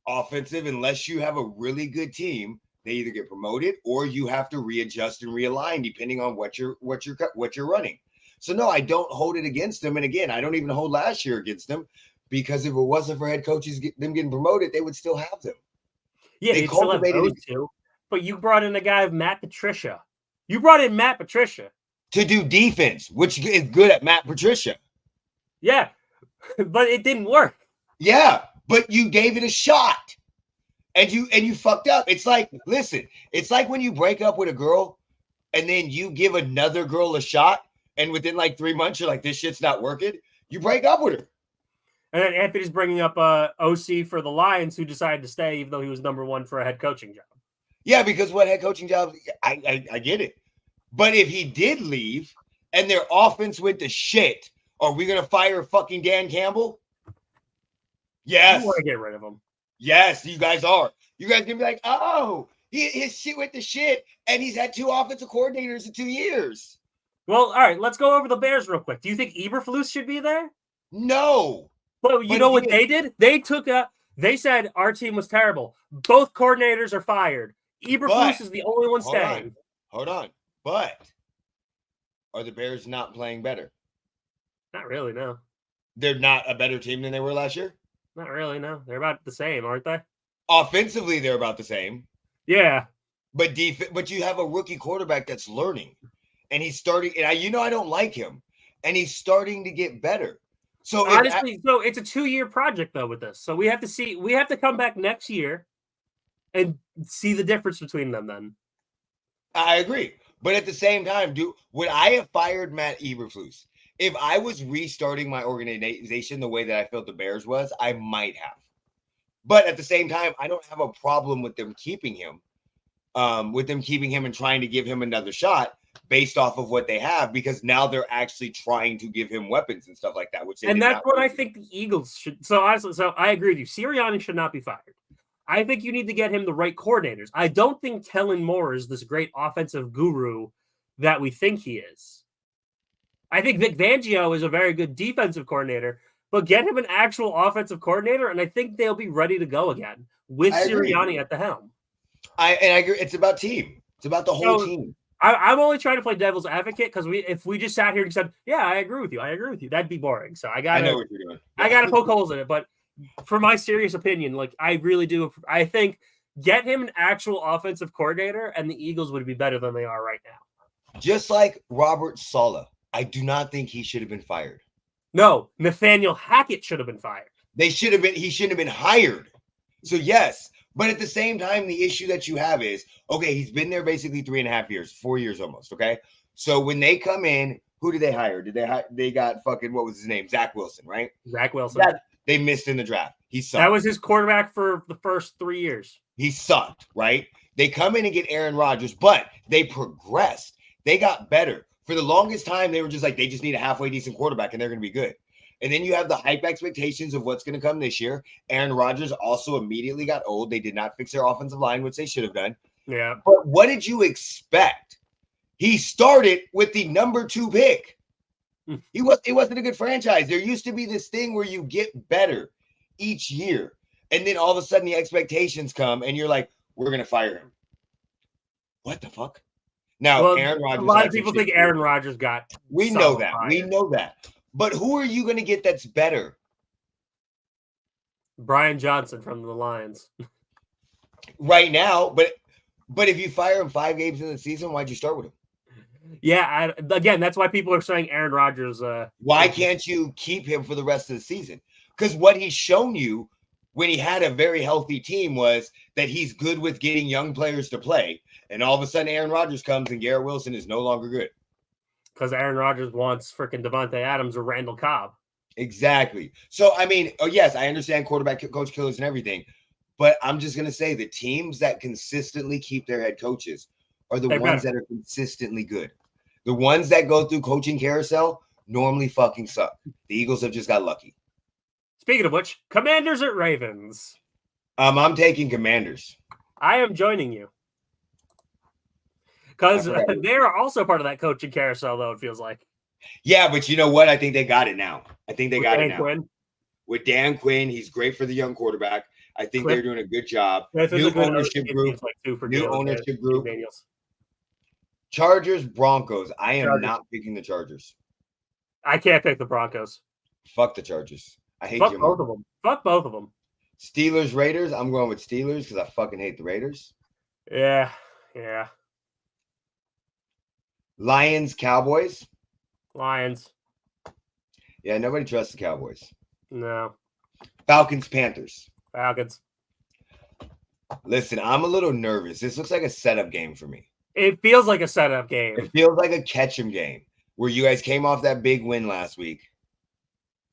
offensive, unless you have a really good team, they either get promoted or you have to readjust and realign depending on what you're running. So no, I don't hold it against them. And again, I don't even hold last year against them because if it wasn't for head coaches them getting promoted, they would still have them. Yeah, they cultivated it too. But you brought in a guy of Matt Patricia. You brought in Matt Patricia to do defense, which is good at Matt Patricia. Yeah, but it didn't work. Yeah, but you gave it a shot. And you fucked up. It's like, listen, it's like when you break up with a girl and then you give another girl a shot and within like 3 months, you're like, this shit's not working. You break up with her. And then Anthony's bringing up OC for the Lions, who decided to stay even though he was number one for a head coaching job. Yeah, because what head coaching job? I get it. But if he did leave and their offense went to shit, are we going to fire fucking Dan Campbell? Yes. You want to get rid of him. Yes, you guys are. You guys can be like, oh, his shit went to shit, and he's had 2 offensive coordinators in 2 years. Well, all right, let's go over the Bears real quick. Do you think Eberflus should be there? No. Well, you know what they did? They they said our team was terrible. Both coordinators are fired. Eberflus is the only one staying. Hold on. But are the Bears not playing better? Not really, no. They're not a better team than they were last year? Not really, no. They're about the same, aren't they? Offensively, they're about the same. Yeah. But you have a rookie quarterback that's learning. And he's starting, and I don't like him. And he's starting to get better. So honestly, so it's a 2-year project though with this. So we have to come back next year and see the difference between them then. I agree. But at the same time, would I have fired Matt Eberflus? If I was restarting my organization the way that I felt the Bears was, I might have. But at the same time, I don't have a problem with them keeping him. And trying to give him another shot based off of what they have, because now they're actually trying to give him weapons and stuff like that. And that's what I think the Eagles should. So honestly, I agree with you. Sirianni should not be fired. I think you need to get him the right coordinators. I don't think Kellen Moore is this great offensive guru that we think he is. I think Vic Fangio is a very good defensive coordinator, but get him an actual offensive coordinator, and I think they'll be ready to go again with Sirianni at the helm. I agree. It's about team. It's about the whole team. I'm only trying to play devil's advocate because if we just sat here and said, "Yeah, I agree with you," that'd be boring. So I know what you're doing. I gotta poke holes in it, but for my serious opinion, like I really do, I think get him an actual offensive coordinator, and the Eagles would be better than they are right now. Just like Robert Saleh, I do not think he should have been fired. No, Nathaniel Hackett should have been fired. He shouldn't have been hired. So yes. But at the same time, the issue that you have is, okay, he's been there basically 3.5 years, 4 years almost, okay? So when they come in, who did they hire? They got fucking, what was his name? Zach Wilson, right? Zach Wilson. They missed in the draft. He sucked. That was his quarterback for the first 3 years. He sucked, right? They come in and get Aaron Rodgers, but they progressed. They got better. For the longest time, they were just like, they just need a halfway decent quarterback and they're going to be good. And then you have the hype expectations of what's going to come this year. Aaron Rodgers also immediately got old. They did not fix their offensive line, which they should have done. Yeah. But what did you expect? He started with the number 2 pick. It wasn't a good franchise. There used to be this thing where you get better each year. And then all of a sudden the expectations come and you're like, we're going to fire him. What the fuck? Now, Aaron Rodgers. A lot of people think Aaron Rodgers got. We know that. We know that. But who are you going to get that's better? Brian Johnson from the Lions. Right now, but if you fire him 5 games in the season, why'd you start with him? Yeah, again, that's why people are saying Aaron Rodgers. Why can't you keep him for the rest of the season? Because what he's shown you when he had a very healthy team was that he's good with getting young players to play. And all of a sudden, Aaron Rodgers comes and Garrett Wilson is no longer good. Because Aaron Rodgers wants freaking Devontae Adams or Randall Cobb. Exactly. So, I mean, yes, I understand quarterback coach killers and everything. But I'm just going to say the teams that consistently keep their head coaches are the ones that are consistently good. The ones that go through coaching carousel normally fucking suck. The Eagles have just got lucky. Speaking of which, Commanders at Ravens. I'm taking Commanders. I am joining you. Because they're also part of that coaching carousel, though, it feels like. Yeah, but you know what? I think they got it now. I think they got it now. Quinn. With Dan Quinn, he's great for the young quarterback. I think they're doing a good job. New ownership group. Chargers, Broncos. I am not picking the Chargers. I can't pick the Broncos. Fuck the Chargers. I hate Fuck both of them. Fuck both of them. Steelers, Raiders. I'm going with Steelers because I fucking hate the Raiders. Yeah. Lions, Cowboys. Lions. Yeah, nobody trusts the Cowboys. No. Falcons, Panthers. Falcons. Listen, I'm a little nervous. This looks like a setup game for me. It feels like a setup game. It feels like a catch 'em game where you guys came off that big win last week.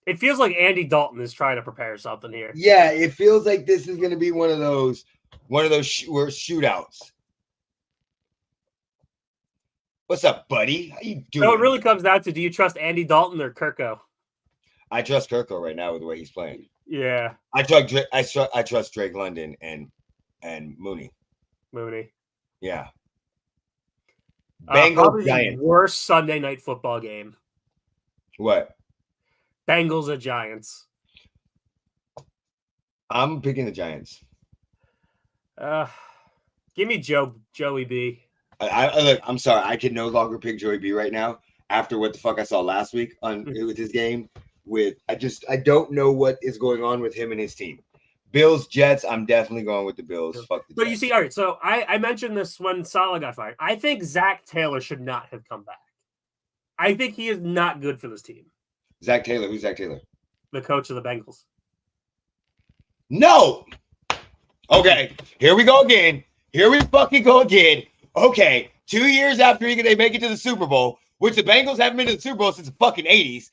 It feels like Andy Dalton is trying to prepare something here. Yeah, it feels like this is going to be one of those shootouts. What's up, buddy? How you doing? So it really comes down to, do you trust Andy Dalton or Kirko? I trust Kirko right now with the way he's playing. Yeah. I trust Drake London and Mooney. Yeah. Bengals Probably Giants. the worst Sunday night football game. What? Bengals at Giants. I'm picking the Giants. Give me Joey B. Look, I'm sorry. I can no longer pick Joey B right now after what the fuck I saw last week with his game. I don't know what is going on with him and his team. Bills, Jets, I'm definitely going with the Bills. Fuck the Jets. But you see, all right, so I mentioned this when Saleh got fired. I think Zach Taylor should not have come back. I think he is not good for this team. Zach Taylor? Who's Zach Taylor? The coach of the Bengals. No! Okay, here we go again. Here we fucking go again. Okay, 2 years after they make it to the Super Bowl, which the Bengals haven't been to the Super Bowl since the fucking 80s.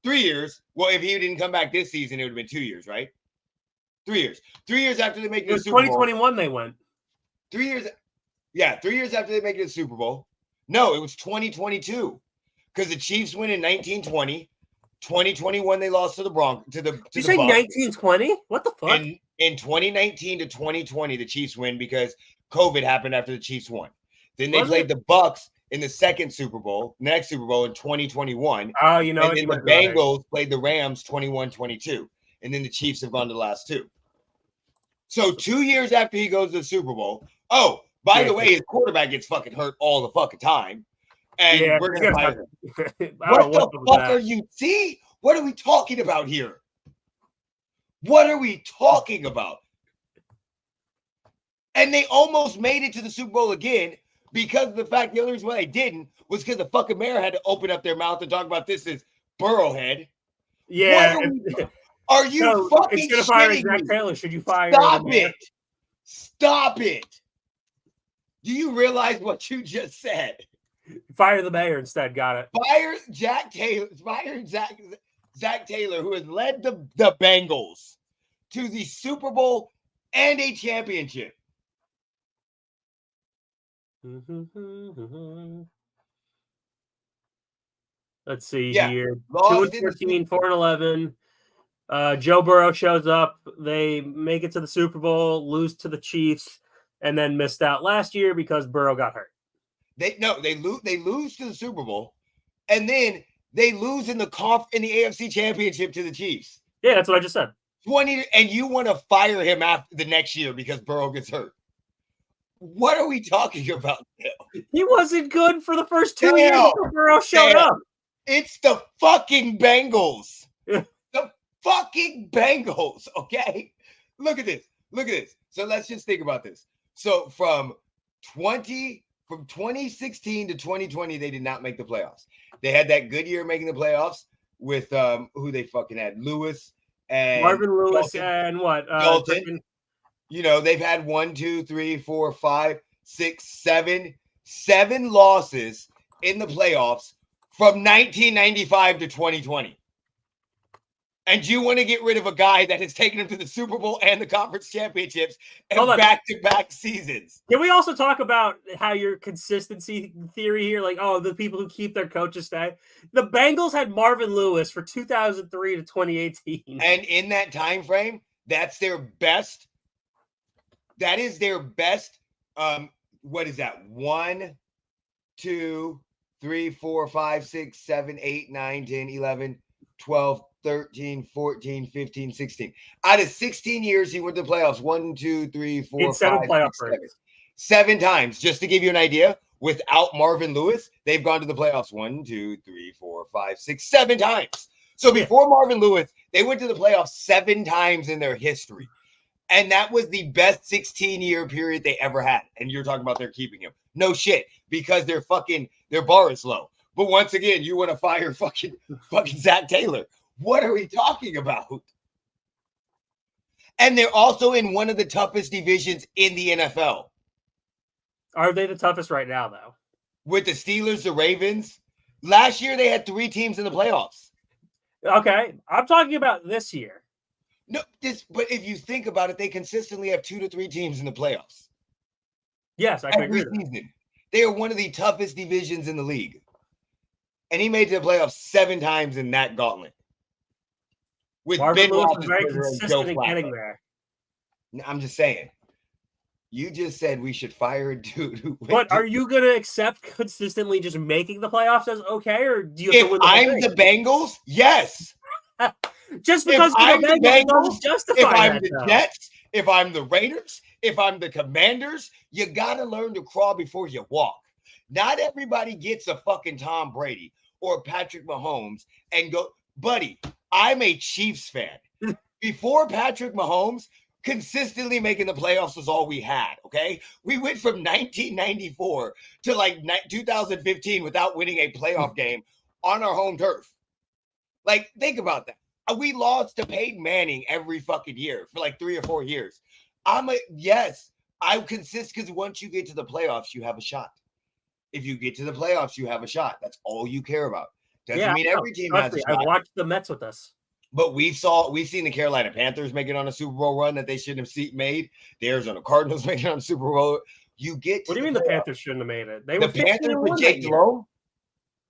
3 years. Well, if he didn't come back this season, it would have been 2 years, right? 3 years. 3 years after they make it to the Super Bowl. 2021 they went. 3 years. Yeah, 3 years after they make it to the Super Bowl. No, it was 2022 because the Chiefs win in 1920. 2021 they lost to the Broncos. Did you say 1920? What the fuck? In 2019 to 2020, the Chiefs win because COVID happened after the Chiefs won. Then they played the Bucks in the next Super Bowl in 2021. Oh, you know, and then the Bengals played the Rams 21-22. And then the Chiefs have gone to the last two. So 2 years after he goes to the Super Bowl. Oh, by the way, his quarterback gets fucking hurt all the fucking time. And we're going to fire him. What the fuck are you? See? What are we talking about here? What are we talking about? And they almost made it to the Super Bowl again because of the fact the only reason why they didn't was because the fucking mayor had to open up their mouth and talk about this as Burrowhead. Yeah. Are you fucking instead of firing Zach Taylor, should you fire Stop it. Do you realize what you just said? Fire the mayor instead. Got it. Fire Zach Taylor. Fire Zach Taylor, who has led the Bengals to the Super Bowl and a championship. Let's see here. 2-14, 4-11. Joe Burrow shows up. They make it to the Super Bowl, lose to the Chiefs, and then missed out last year because Burrow got hurt. They lose to the Super Bowl, and then they lose in the AFC Championship to the Chiefs. Yeah, that's what I just said. 20, and you want to fire him after the next year because Burrow gets hurt. What are we talking about now? He wasn't good for the first 2 years before Burrow showed up. It's the fucking Bengals. The fucking Bengals, okay? Look at this. So let's just think about this. So from 2016 to 2020, they did not make the playoffs. They had that good year making the playoffs with who they fucking had, Lewis and Marvin Lewis Dalton. And what? Dalton. You know, they've had 1, 2, 3, 4, 5, 6, 7 losses in the playoffs from 1995 to 2020. And you want to get rid of a guy that has taken him to the Super Bowl and the conference championships and back-to-back seasons. Can we also talk about how your consistency theory here, like, oh, the people who keep their coaches stay? The Bengals had Marvin Lewis for 2003 to 2018. And in that time frame, that's their best. That is their best. What is that? 1, 2, 3, 4, 5, 6, 7, 8, 9, 10, 11, 12, 13, 14, 15, 16. Out of 16 years, he went to the playoffs 1, 2, 3, 4, 5, 6, 7. 7 times. Just to give you an idea, without Marvin Lewis, they've gone to the playoffs 1, 2, 3, 4, 5, 6, 7 times. So before Marvin Lewis, they went to the playoffs 7 times in their history. And that was the best 16-year period they ever had. And you're talking about they're keeping him. No shit, because their bar is low. But once again, you want to fire fucking Zach Taylor. What are we talking about? And they're also in one of the toughest divisions in the NFL. Are they the toughest right now, though? With the Steelers, the Ravens. Last year, they had 3 teams in the playoffs. Okay, I'm talking about this year. No, but if you think about it, they consistently have 2 to 3 teams in the playoffs. Yes, I can Every agree with that. season. They are one of the toughest divisions in the league. And he made it to the playoffs 7 times in that gauntlet. With Marvin Ben Lewis was very Roethlisberger and Joe consistent in getting Flacco. there. I'm just saying. You just said we should fire a dude who But are you going to accept consistently just making the playoffs as okay, or do you have to If win the whole I'm thing? the Bengals, yes. Just If because I'm the the Bengals Bengals, doesn't if justify I'm that, the though. Jets, if I'm the Raiders, if I'm the Commanders, you got to learn to crawl before you walk. Not everybody gets a fucking Tom Brady or Patrick Mahomes and go, buddy, I'm a Chiefs fan. Before Patrick Mahomes, consistently making the playoffs was all we had, okay? We went from 1994 to like 2015 without winning a playoff game on our home turf. Like, think about that. We lost to Peyton Manning every fucking year for like 3 or 4 years. Yes, I consist because once you get to the playoffs, you have a shot. If you get to the playoffs, you have a shot. That's all you care about. Doesn't mean every team has a shot. I've watched the Mets with us. But we've seen the Carolina Panthers make it on a Super Bowl run that they shouldn't have made. The Arizona Cardinals make it on a Super Bowl. You get to What do you mean the Panthers shouldn't have made it? They were the Panthers with 15-1 Jake that year. Delhomme?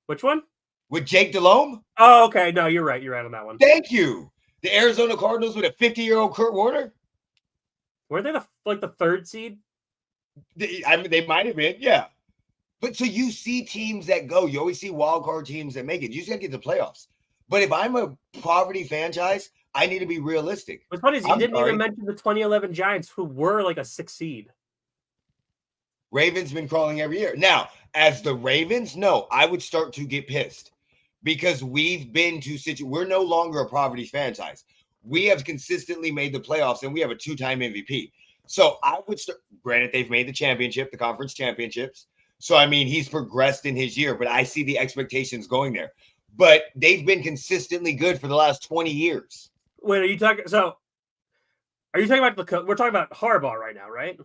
Which one? With Jake Delhomme? Oh, okay. No, you're right. You're right on that one. Thank you. The Arizona Cardinals with a 50-year-old Kurt Warner? Were they the third seed? They might have been, yeah. But so you see teams that go. You always see wild card teams that make it. You just got to get to the playoffs. But if I'm a poverty franchise, I need to be realistic. What's funny is you didn't even mention the 2011 Giants, who were like a 6th seed. Ravens been crawling every year. Now, as the Ravens, no, I would start to get pissed because we've been to we're no longer a poverty franchise. We have consistently made the playoffs and we have a 2-time MVP. So I would start. Granted, they've made the conference championships. So, I mean, he's progressed in his year, but I see the expectations going there. But they've been consistently good for the last 20 years. Wait, are you talking about we're talking about Harbaugh right now, right?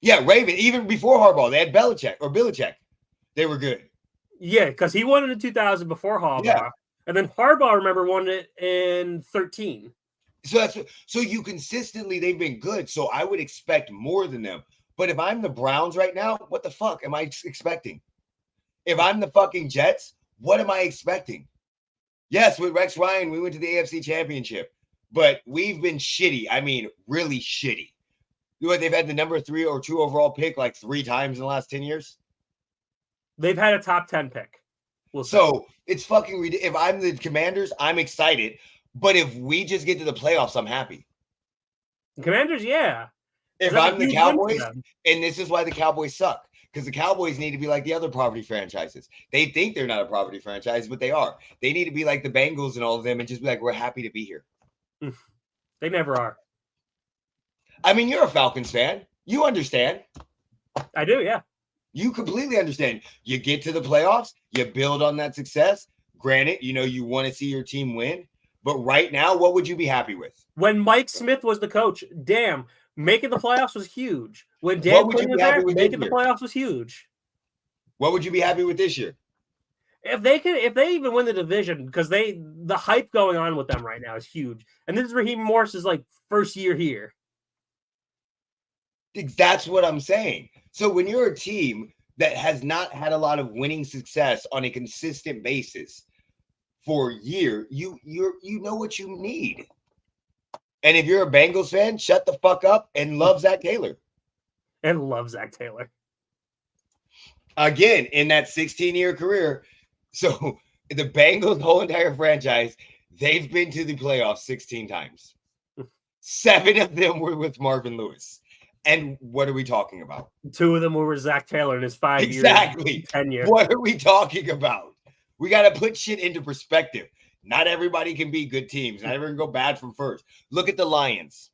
Yeah, Raven, even before Harbaugh, they had Belichick. They were good. Yeah, because he won it in 2000 before Harbaugh. Yeah. And then Harbaugh, remember, won it in 13. So you consistently, they've been good. So I would expect more than them. But if I'm the Browns right now, what the fuck am I expecting? If I'm the fucking Jets, what am I expecting? Yes, with Rex Ryan, we went to the AFC Championship, but we've been shitty. I mean, really shitty. You know what? They've had the number 3 or 2 overall pick like 3 times in the last 10 years. They've had a top 10 pick. So it's fucking ridiculous. If I'm the Commanders, I'm excited. But if we just get to the playoffs, I'm happy. The Commanders, yeah. If I'm the Cowboys, and this is why the Cowboys suck, because the Cowboys need to be like the other poverty franchises. They think they're not a poverty franchise, but they are. They need to be like the Bengals and all of them and just be like, we're happy to be here. They never are. I mean, you're a Falcons fan. You understand. I do, yeah. You completely understand. You get to the playoffs, you build on that success. Granted, you want to see your team win. But right now, what would you be happy with? When Mike Smith was the coach, damn, making the playoffs was huge. When Dan Quinn was there, making the playoffs was huge. What would you be happy with this year? If they even win the division, because the hype going on with them right now is huge. And this is Raheem Morris's like first year here. That's what I'm saying. So when you're a team that has not had a lot of winning success on a consistent basis for a year, you know what you need. And if you're a Bengals fan, shut the fuck up and love Zach Taylor. And love Zach Taylor. Again, in that 16-year career. So the Bengals whole entire franchise, they've been to the playoffs 16 times. 7 of them were with Marvin Lewis. And what are we talking about? 2 of them were with Zach Taylor in his 5 years. Exactly. 10 years. What are we talking about? We got to put shit into perspective. Not everybody can be good teams. Not everyone can go bad from first. Look at the Lions.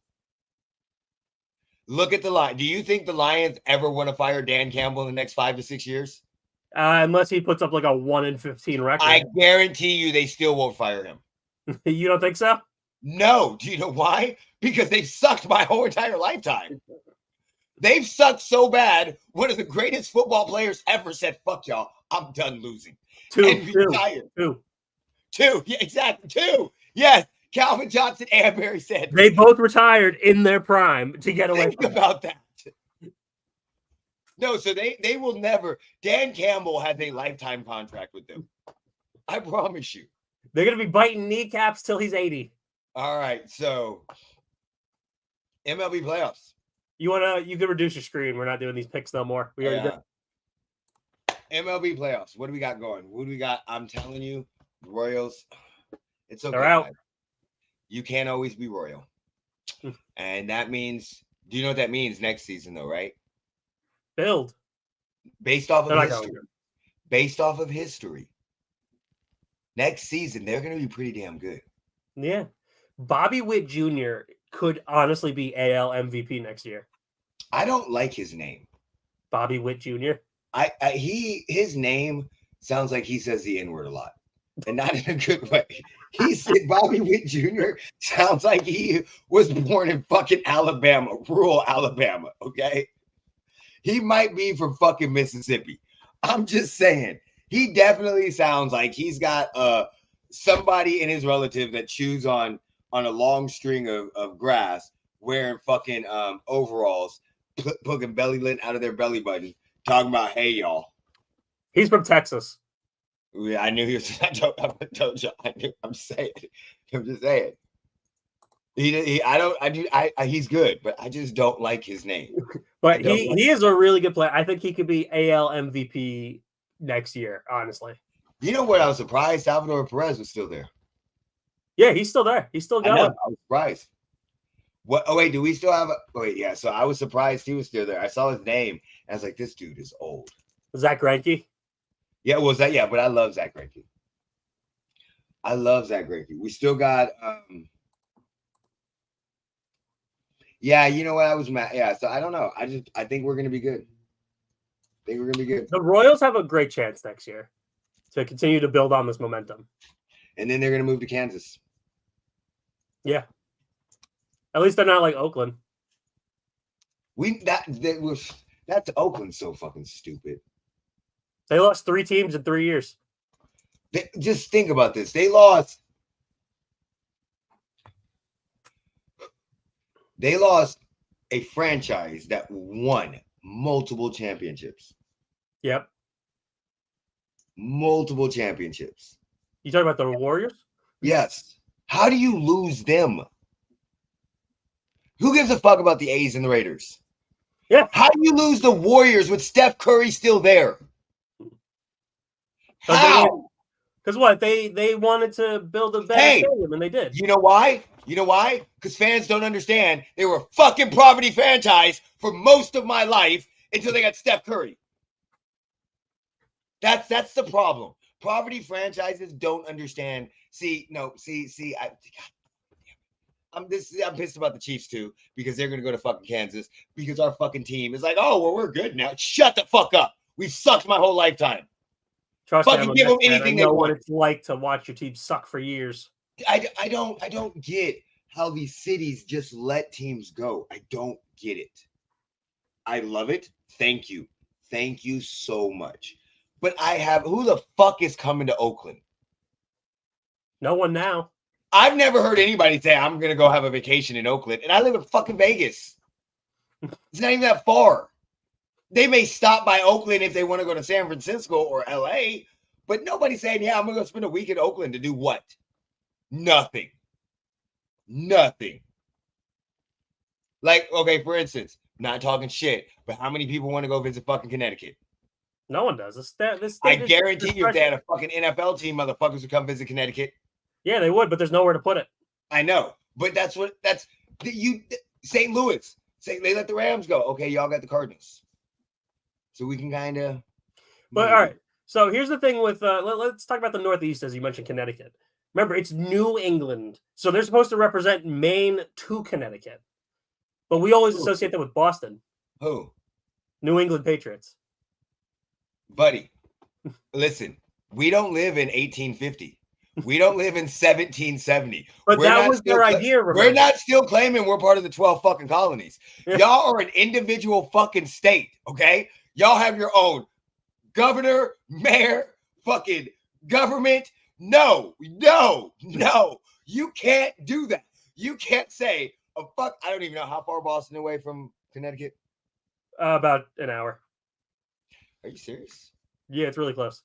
Look at the Lions. Do you think the Lions ever want to fire Dan Campbell in the next 5 to 6 years? Unless he puts up like a 1-15 record. I guarantee you they still won't fire him. You don't think so? No. Do you know why? Because they've sucked my whole entire lifetime. They've sucked so bad. One of the greatest football players ever said, fuck y'all, I'm done losing. Two. Two. Yeah, exactly. Two. Yes. Calvin Johnson and Barry Sanders. They both retired in their prime to get away Think from about that. No, so they will never. Dan Campbell has a lifetime contract with them. I promise you. They're going to be biting kneecaps till he's 80. All right, so MLB playoffs. You can reduce your screen. We're not doing these picks no more. We already did. MLB playoffs. What do we got going? What do we got? I'm telling you, Royals. It's okay. They're out. Guys. You can't always be Royal. And that means, do you know what that means next season though, right? Build. Based off of history. Based off of history. Next season, they're going to be pretty damn good. Yeah. Bobby Witt Jr. could honestly be AL MVP next year. I don't like his name. Bobby Witt Jr. His name sounds like he says the N-word a lot. And not in a good way. He said Bobby Witt Jr. sounds like he was born in fucking Alabama, rural Alabama, okay? He might be from fucking Mississippi. I'm just saying. He definitely sounds like he's got somebody in his relative that chews on a long string of grass, wearing fucking overalls, poking belly lint out of their belly button, talking about, hey, y'all. He's from Texas. Yeah, I knew he was. I told you. I'm saying. I'm just saying. He's good, but I just don't like his name. But he is a really good player. I think he could be AL MVP next year, honestly. You know what? I was surprised Salvador Perez was still there. Yeah, he's still there. He's still going. I was surprised. What? Oh, wait, do we still have wait, yeah. So I was surprised he was still there. I saw his name, and I was like, this dude is old. Zach Greinke? Yeah, was that? Yeah, but I love Zach Greinke. We still got yeah, you know what? I was mad. Yeah, so I don't know. I think we're gonna be good. The Royals have a great chance next year to continue to build on this momentum. And then they're gonna move to Kansas. Yeah. At least they're not like Oakland. That's Oakland's so fucking stupid. They lost 3 teams in 3 years. Just think about this. They lost a franchise that won multiple championships. Yep. Multiple championships. You talking about the Warriors? Yes. How do you lose them? Who gives a fuck about the A's and the Raiders? Yeah. How do you lose the Warriors with Steph Curry still there? How? Because what? They wanted to build a better stadium, and they did. You know why? Because fans don't understand. They were a fucking poverty franchise for most of my life until they got Steph Curry. That's the problem. Poverty franchises don't understand. I'm pissed about the Chiefs too, because they're gonna go to fucking Kansas because our fucking team is like, oh well, we're good now. Shut the fuck up. We've sucked my whole lifetime. Trust fucking give them anything they want. What it's like to watch your team suck for years. I don't get how these cities just let teams go. I don't get it. I love it. Thank you so much. But who the fuck is coming to Oakland? No one now. I've never heard anybody say I'm gonna go have a vacation in Oakland, and I live in fucking Vegas. It's not even that far. They may stop by Oakland if they want to go to San Francisco or LA, but nobody's saying, yeah, I'm going to go spend a week in Oakland to do what? Nothing. Like, okay, for instance, not talking shit, but how many people want to go visit fucking Connecticut? No one does. I guarantee you if they had a fucking NFL team, motherfuckers would come visit Connecticut. Yeah, they would, but there's nowhere to put it. I know, but St. Louis. They let the Rams go. Okay, y'all got the Cardinals. So we can kind of. But all right. So here's the thing with let's talk about the Northeast, as you mentioned, Connecticut. Remember, it's New England, so they're supposed to represent Maine to Connecticut, but we always associate them with Boston. Who? New England Patriots. Buddy, listen. We don't live in 1850. We don't live in 1770. But that was their idea. Remember? We're not still claiming we're part of the 12 fucking colonies. Yeah. Y'all are an individual fucking state, okay? Y'all have your own governor, mayor, fucking government. No. You can't do that. You can't say, oh, fuck. I don't even know how far Boston away from Connecticut. About an hour. Are you serious? Yeah, it's really close.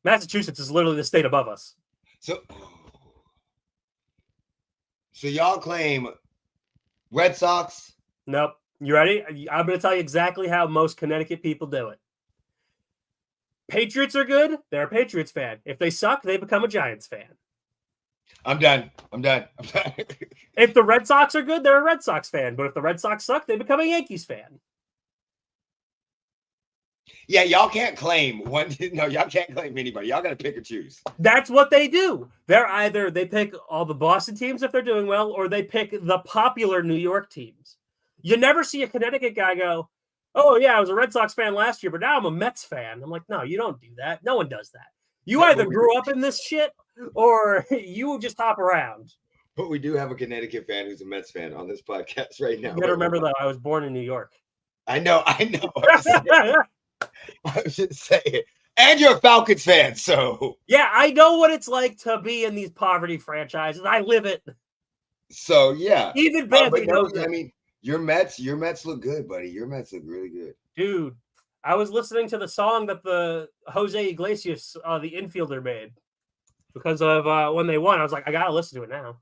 Massachusetts is literally the state above us. So y'all claim Red Sox? Nope. You ready? I'm going to tell you exactly how most Connecticut people do it. Patriots are good. They're a Patriots fan. If they suck, they become a Giants fan. I'm done. If the Red Sox are good, they're a Red Sox fan. But if the Red Sox suck, they become a Yankees fan. Yeah, y'all can't claim one. No, y'all can't claim anybody. Y'all got to pick or choose. That's what they do. They pick all the Boston teams if they're doing well, or they pick the popular New York teams. You never see a Connecticut guy go, oh, yeah, I was a Red Sox fan last year, but now I'm a Mets fan. I'm like, no, you don't do that. No one does that. You either grew up in this shit or you just hop around. But we do have a Connecticut fan who's a Mets fan on this podcast right now. You got to remember, though, I was born in New York. I know. I was just saying. And you're a Falcons fan, so. Yeah, I know what it's like to be in these poverty franchises. I live it. So, yeah. Even Bantley knows it. I mean, your Mets look good, buddy. Your Mets look really good. Dude, I was listening to the song that the Jose Iglesias, the infielder, made because of when they won. I was like, I got to listen to it now.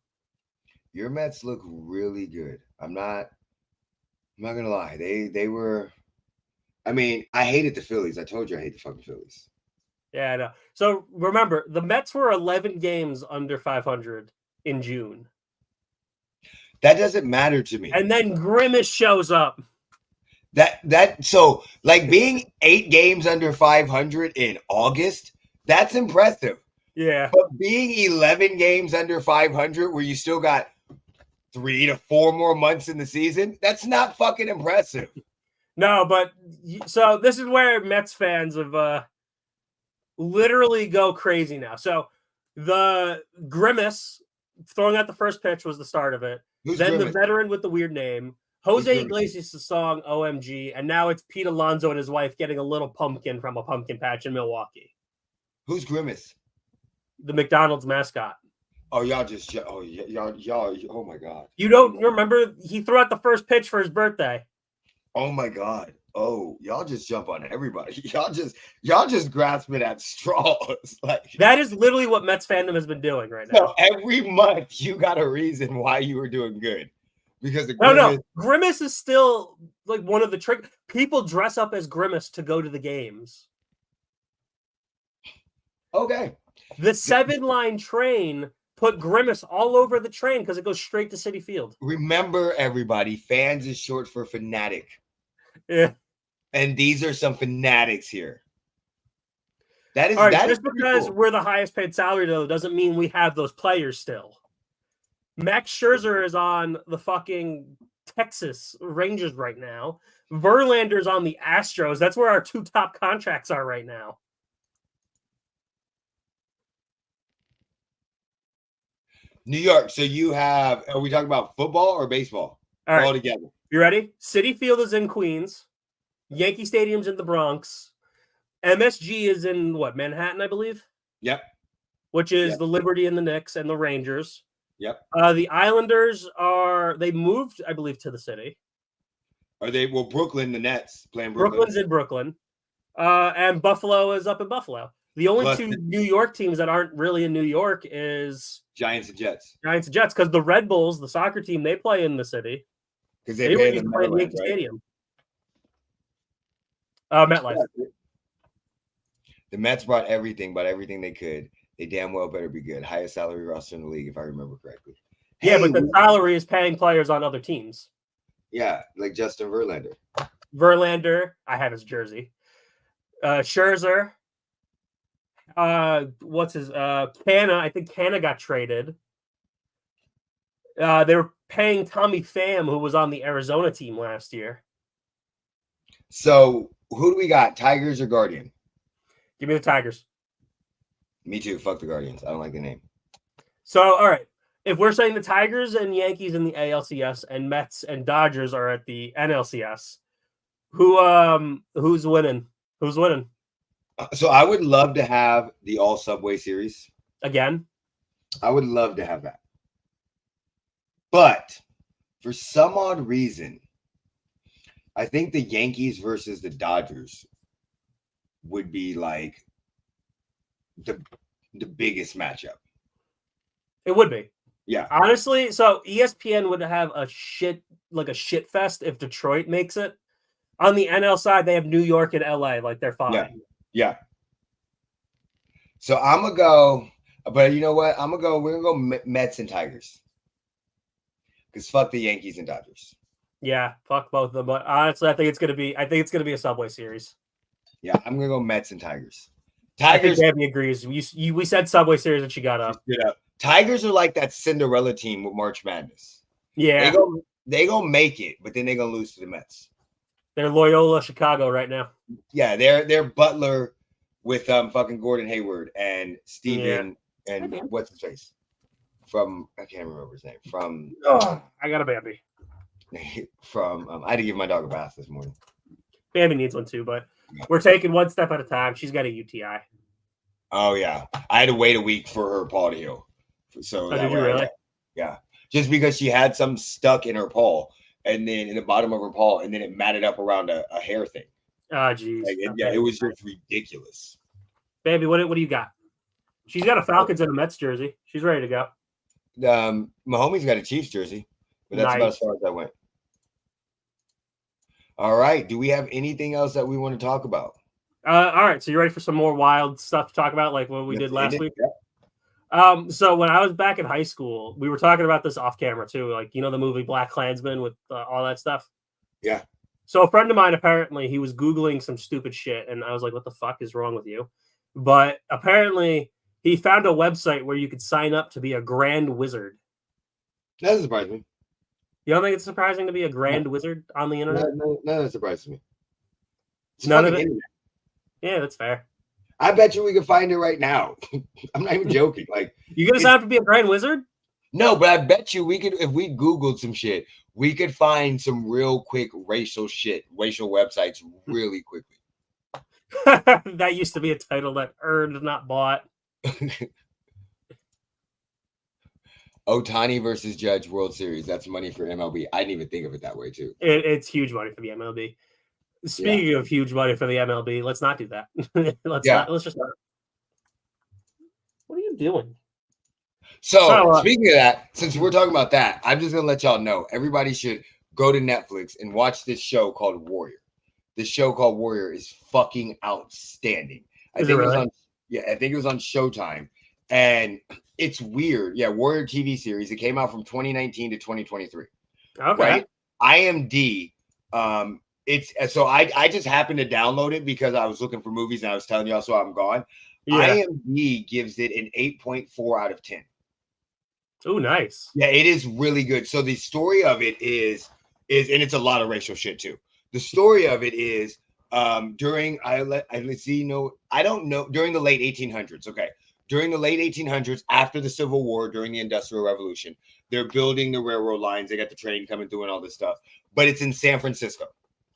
Your Mets look really good. I'm not going to lie. They were. I mean, I hated the Phillies. I told you I hate the fucking Phillies. Yeah, I know. So remember, the Mets were 11 games under 500 in June. That doesn't matter to me. And then Grimace shows up. So like being 8 games under 500 in August, that's impressive. Yeah. But being 11 games under 500 where you still got 3 to 4 more months in the season, that's not fucking impressive. No, but so this is where Mets fans have literally go crazy now. So the Grimace throwing out the first pitch was the start of it. Who's then Grimace? The veteran with the weird name, Jose Iglesias' song OMG, and now it's Pete Alonso and his wife getting a little pumpkin from a pumpkin patch in Milwaukee. Who's Grimace? The McDonald's mascot. Oh, y'all oh my God. You don't remember he threw out the first pitch for his birthday. Oh my God. Oh, y'all just jump on everybody. Y'all just grasping at straws. Like that is literally what Mets fandom has been doing right now. So every month you got a reason why you were doing good. Because the Grimace is still like one of the trick. People dress up as Grimace to go to the games. Okay. The 7-line train put Grimace all over the train because it goes straight to Citi Field. Remember, everybody, fans is short for fanatic. Yeah. And these are some fanatics here. That is all right, that just is because cool. We're the highest paid salary, though, doesn't mean we have those players still. Max Scherzer is on the fucking Texas Rangers right now. Verlander's on the Astros. That's where our 2 top contracts are right now. New York. So you have, are we talking about football or baseball? All right. All together. You ready? Citi Field is in Queens. Yankee Stadium's in the Bronx. MSG is in what, Manhattan, I believe? Yep. Which is the Liberty and the Knicks and the Rangers. Yep. The Islanders they moved, I believe, to the city. Are they? Well, Brooklyn, the Nets playing Brooklyn. Brooklyn's in Brooklyn. And Buffalo is up in Buffalo. The only 2 New York teams that aren't really in New York is Giants and Jets. Because the Red Bulls, the soccer team, they play in the city. Because they play in Yankee Stadium. MetLife. The Mets brought everything they could. They damn well better be good. Highest salary roster in the league, if I remember correctly. Yeah, but the salary is paying players on other teams. Yeah, like Justin Verlander. Verlander, I have his jersey. Scherzer. What's his Canna? I think Canna got traded. They were paying Tommy Pham, who was on the Arizona team last year. So who do we got? Tigers or Guardian? Give me the Tigers. Me too. Fuck the Guardians. I don't like the name. So, all right. If we're saying the Tigers and Yankees in the ALCS and Mets and Dodgers are at the NLCS, who's winning? Who's winning? So I would love to have the all Subway series. Again? I would love to have that. But for some odd reason, I think the Yankees versus the Dodgers would be like the biggest matchup. It would be. Yeah. Honestly, so ESPN would have a shit fest if Detroit makes it. On the NL side, they have New York and LA, like they're fine. Yeah. So I'm gonna go, but you know what? We're gonna go Mets and Tigers. Because fuck the Yankees and Dodgers. Yeah, fuck both of them. But honestly, I think it's gonna be a Subway series. Yeah, I'm gonna go Mets and Tigers. Tigers. I think Gabby agrees. We said Subway series and she got up. Tigers are like that Cinderella team with March Madness. Yeah, they gonna make it, but then they're gonna lose to the Mets. They're Loyola Chicago right now. Yeah, they're Butler with fucking Gordon Hayward and Steven and what's his face from I can't remember his name from. I got a Bambi. From I had to give my dog a bath this morning. Bambi needs one too, but we're taking one step at a time. She's got a UTI. Oh yeah, I had to wait a week for her paw to heal. So did you really? Yeah, just because she had some stuck in her paw, and then in the bottom of her paw, and then it matted up around a hair thing. Oh geez. Yeah, it was just ridiculous. Baby, what do you got? She's got a Falcons and a Mets jersey. She's ready to go. My homie's got a Chiefs jersey, but that's about as far as I went. All right. Do we have anything else that we want to talk about? All right. So you ready for some more wild stuff to talk about, like what we did last week? Yeah. So when I was back in high school, we were talking about this off camera too. Like, the movie Black Klansman with all that stuff. Yeah. So a friend of mine, apparently he was Googling some stupid shit. And I was like, what the fuck is wrong with you? But apparently he found a website where you could sign up to be a Grand Wizard. That doesn't surprise me. You don't think it's surprising to be a Grand Wizard on the internet? No, that surprises me. It's none of it. Internet. Yeah, that's fair. I bet you we can find it right now. I'm not even joking. Like, you gonna sign up to be a Grand Wizard? No, but I bet you we could, if we Googled some shit, we could find some real quick racial websites really quickly. That used to be a title that earned, not bought. Ohtani versus Judge World Series. That's money for MLB. I didn't even think of it that way, too. It's huge money for the MLB. Speaking of huge money for the MLB, let's not do that. Let's just not. What are you doing? So speaking of that, since we're talking about that, I'm just going to let y'all know. Everybody should go to Netflix and watch this show called Warrior. This show called Warrior is fucking outstanding. I think it was on Showtime. And it's weird. Yeah, Warrior TV series. It came out from 2019 to 2023. Okay. Right? IMD. It's so I just happened to download it because I was looking for movies and I was telling y'all so I'm gone. Yeah. IMD gives it an 8.4 out of 10. Oh, nice. Yeah, it is really good. So the story of it is and it's a lot of racial shit too. The story of it is during during the late 1800s. Okay. During the late 1800s, after the Civil War, during the Industrial Revolution, they're building the railroad lines. They got the train coming through and all this stuff. But it's in San Francisco.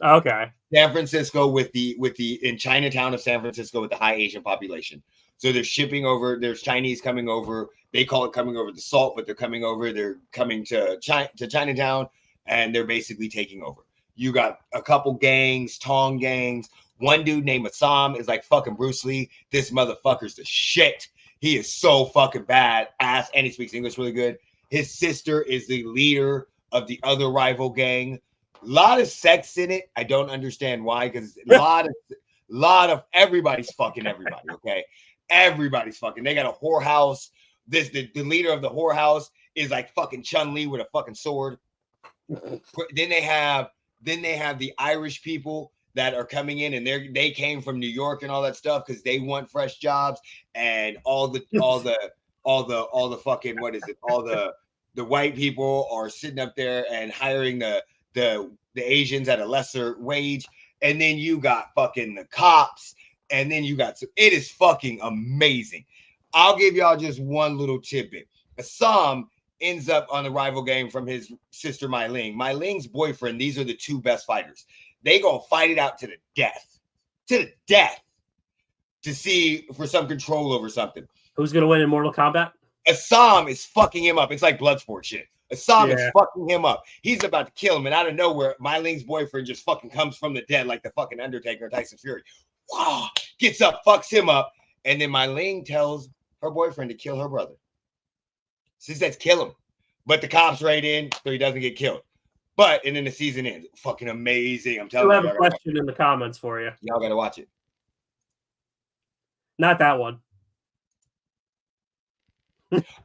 Okay. San Francisco in Chinatown of San Francisco with the high Asian population. So they're shipping over. There's Chinese coming over. They call it coming over the salt, but they're coming over. They're coming to Chinatown, and they're basically taking over. You got a couple gangs, Tong gangs. One dude named Assam is like fucking Bruce Lee. This motherfucker's the shit. He is so fucking bad ass, and he speaks English really good. His sister is the leader of the other rival gang. A lot of sex in it. I don't understand why, because a lot of everybody's fucking everybody. Okay, everybody's fucking. They got a whorehouse. The leader of the whorehouse is like fucking Chun-Li with a fucking sword. Then they have the Irish people that are coming in, and they came from New York and all that stuff because they want fresh jobs, and all the fucking the white people are sitting up there and hiring the Asians at a lesser wage, and then you got fucking the cops, and then you got it is fucking amazing. I'll give y'all just one little tidbit. Assam ends up on the rival game from his sister Mai Ling. Mai Ling's boyfriend. These are the two best fighters. They gonna fight it out to the death. To the death. to see for some control over something. Who's gonna win in Mortal Kombat? Assam is fucking him up. It's like Bloodsport shit. Assam is Yeah. fucking him up. He's about to kill him, and out of nowhere, Mai Ling's boyfriend just fucking comes from the dead like the fucking Undertaker, Tyson Fury. Wow, gets up, fucks him up, and then Mai Ling tells her boyfriend to kill her brother. She says kill him, but the cops raid in, so he doesn't get killed. And then the season ends. Fucking amazing. I'm telling you. I have a question in the comments for you. Y'all gotta watch it. Not that one.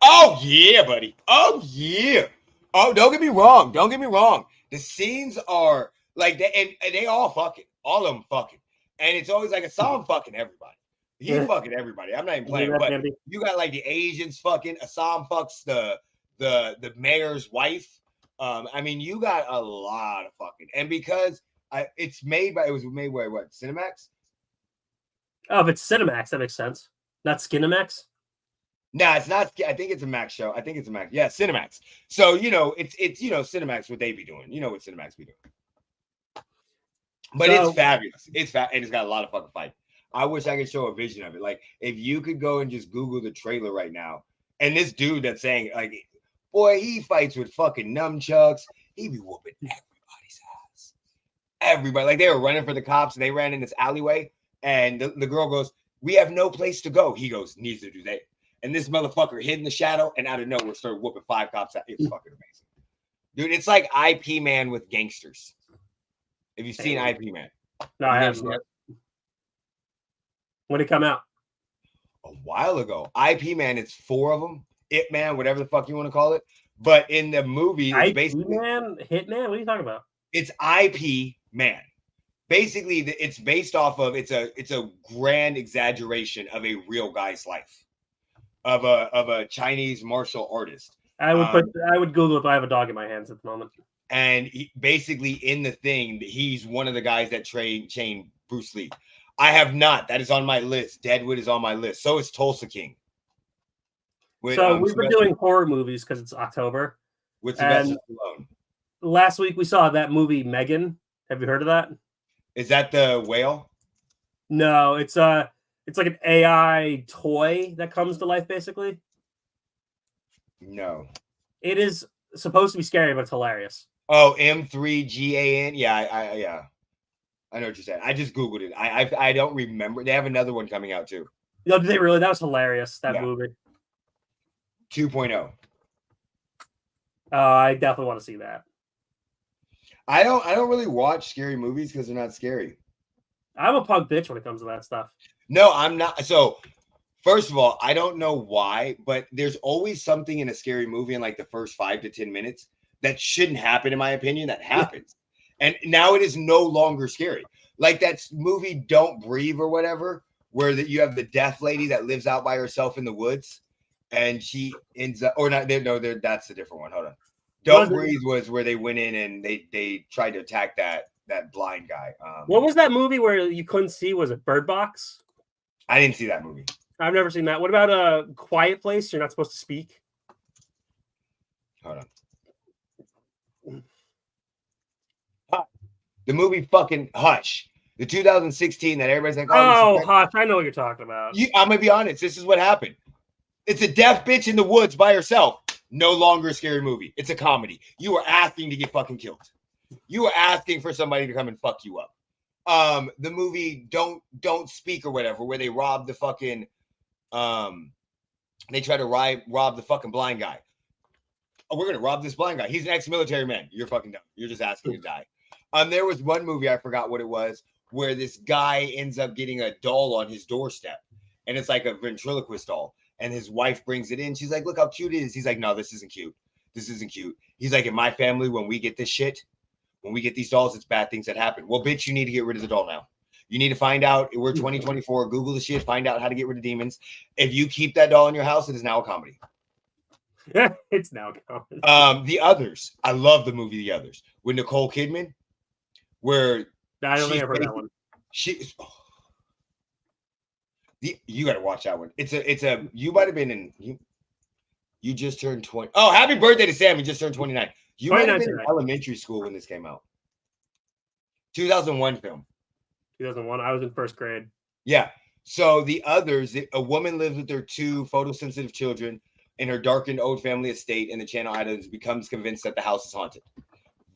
Oh yeah, buddy. Oh yeah. Oh, don't get me wrong. Don't get me wrong. The scenes are like that, and they all fucking, all of them fucking, and it's always like a song fucking everybody. He fucking everybody. I'm not even playing, but you got like the Asians fucking. Assam fucks the mayor's wife. I mean, you got a lot of fucking, and because it was made by what, Cinemax? Oh, if it's Cinemax, that makes sense. Not Skinemax. Nah, it's not. I think it's a Max show. I think it's a Max. Yeah, Cinemax. So it's Cinemax, what they be doing. You know what Cinemax be doing. But it's fabulous. And it's got a lot of fucking fight. I wish I could show a vision of it. Like if you could go and just Google the trailer right now, and this dude that's saying like, boy, he fights with fucking nunchucks. He be whooping everybody's ass. Everybody, like they were running for the cops. And they ran in this alleyway, and the girl goes, "We have no place to go." He goes, "Neither do they." And this motherfucker hid in the shadow and out of nowhere started whooping 5 cops out. It's fucking amazing. Dude, it's like IP Man with gangsters. Have you seen IP Man? No, I haven't. When did it come out? A while ago. IP Man, it's 4 of them. It Man, whatever the fuck you want to call it. But in the movie, it's basically Man, Hitman. What are you talking about? It's IP Man. Basically, it's based off of it's a grand exaggeration of a real guy's life. Of a Chinese martial artist. I would Google if I have a dog in my hands at the moment. And basically in the thing, he's one of the guys that trained Bruce Lee. I have not. That is on my list. Deadwood is on my list. So is Tulsa King. We've been doing horror movies because it's October. With Sylvester Stallone. Last week we saw that movie Megan. Have you heard of that? Is that the whale? No, it's like an AI toy that comes to life, basically. No. It is supposed to be scary, but it's hilarious. Oh, M3GAN? Yeah, I know what you're saying. I just Googled it. I don't remember. They have another one coming out, too. No, did they really? That was hilarious, that movie. 2.0. I definitely want to see that. I don't really watch scary movies because they're not scary. I'm a punk bitch when it comes to that stuff. No, I'm not. So, first of all, I don't know why, but there's always something in a scary movie in like the first 5 to 10 minutes that shouldn't happen, in my opinion, that happens. And now it is no longer scary. Like that movie Don't Breathe or whatever, where you have the deaf lady that lives out by herself in the woods and she ends up, or not, that's a different one. Hold on. Don't Breathe was where they went in and they tried to attack that blind guy. What was that movie where you couldn't see? Was it Bird Box? I didn't see that movie. I've never seen that. What about a Quiet Place? You're not supposed to speak. Hold on. The movie fucking Hush. The 2016 that everybody's like, oh, Hush. I know what you're talking about. I'm going to be honest. This is what happened. It's a deaf bitch in the woods by herself. No longer a scary movie. It's a comedy. You are asking to get fucking killed. You are asking for somebody to come and fuck you up. The movie Don't Speak or whatever, where they rob the fucking they try to rob the fucking blind guy. Oh, we're gonna rob this blind guy. He's an ex-military man. You're fucking dumb. You're just asking to die. There was one movie, I forgot what it was, where this guy ends up getting a doll on his doorstep, and it's like a ventriloquist doll, and his wife brings it in. She's like, "Look how cute it is." He's like, "No, this isn't cute. This isn't cute." He's like, "In my family, when we get this shit, when we get these dolls, it's bad things that happen." Well, bitch, you need to get rid of the doll now. You need to find out. We're 2024. Google the shit. Find out how to get rid of demons. If you keep that doll in your house, it is now a comedy. It's now a comedy. The Others. I love the movie The Others with Nicole Kidman, where I don't think I've heard that one. You got to watch that one. It's a. You might have been in. You just turned 20. Oh, happy birthday to Sam. He just turned 29. You might have been in elementary school when this came out. 2001 film. 2001. I was in first grade. Yeah. So the others, a woman lives with her 2 photosensitive children in her darkened old family estate in the Channel Islands, becomes convinced that the house is haunted.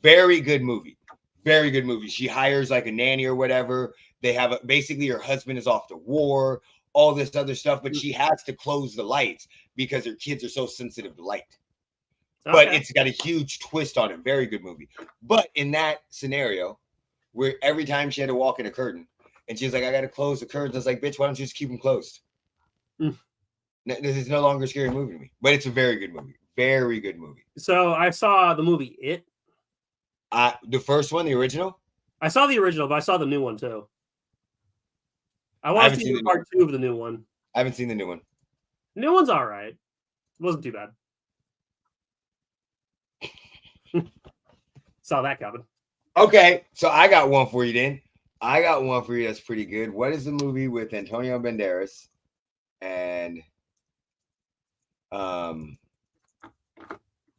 Very good movie. Very good movie. She hires like a nanny or whatever. They have basically her husband is off to war, all this other stuff, but she has to close the lights because her kids are so sensitive to light. But it's got a huge twist on it. Very good movie. But in that scenario, where every time she had to walk in a curtain, and she's like, I got to close the curtains. I was like, bitch, why don't you just keep them closed? This is no longer a scary movie to me. But it's a very good movie. Very good movie. So I saw the movie It. The first one, the original? I saw the original, but I saw the new one too. I want to see part 2 of the new one. I haven't seen the new one. The new one's all right. It wasn't too bad. Saw that coming. Okay, so I got one for you then. I got one for you that's pretty good. What is the movie with Antonio Banderas and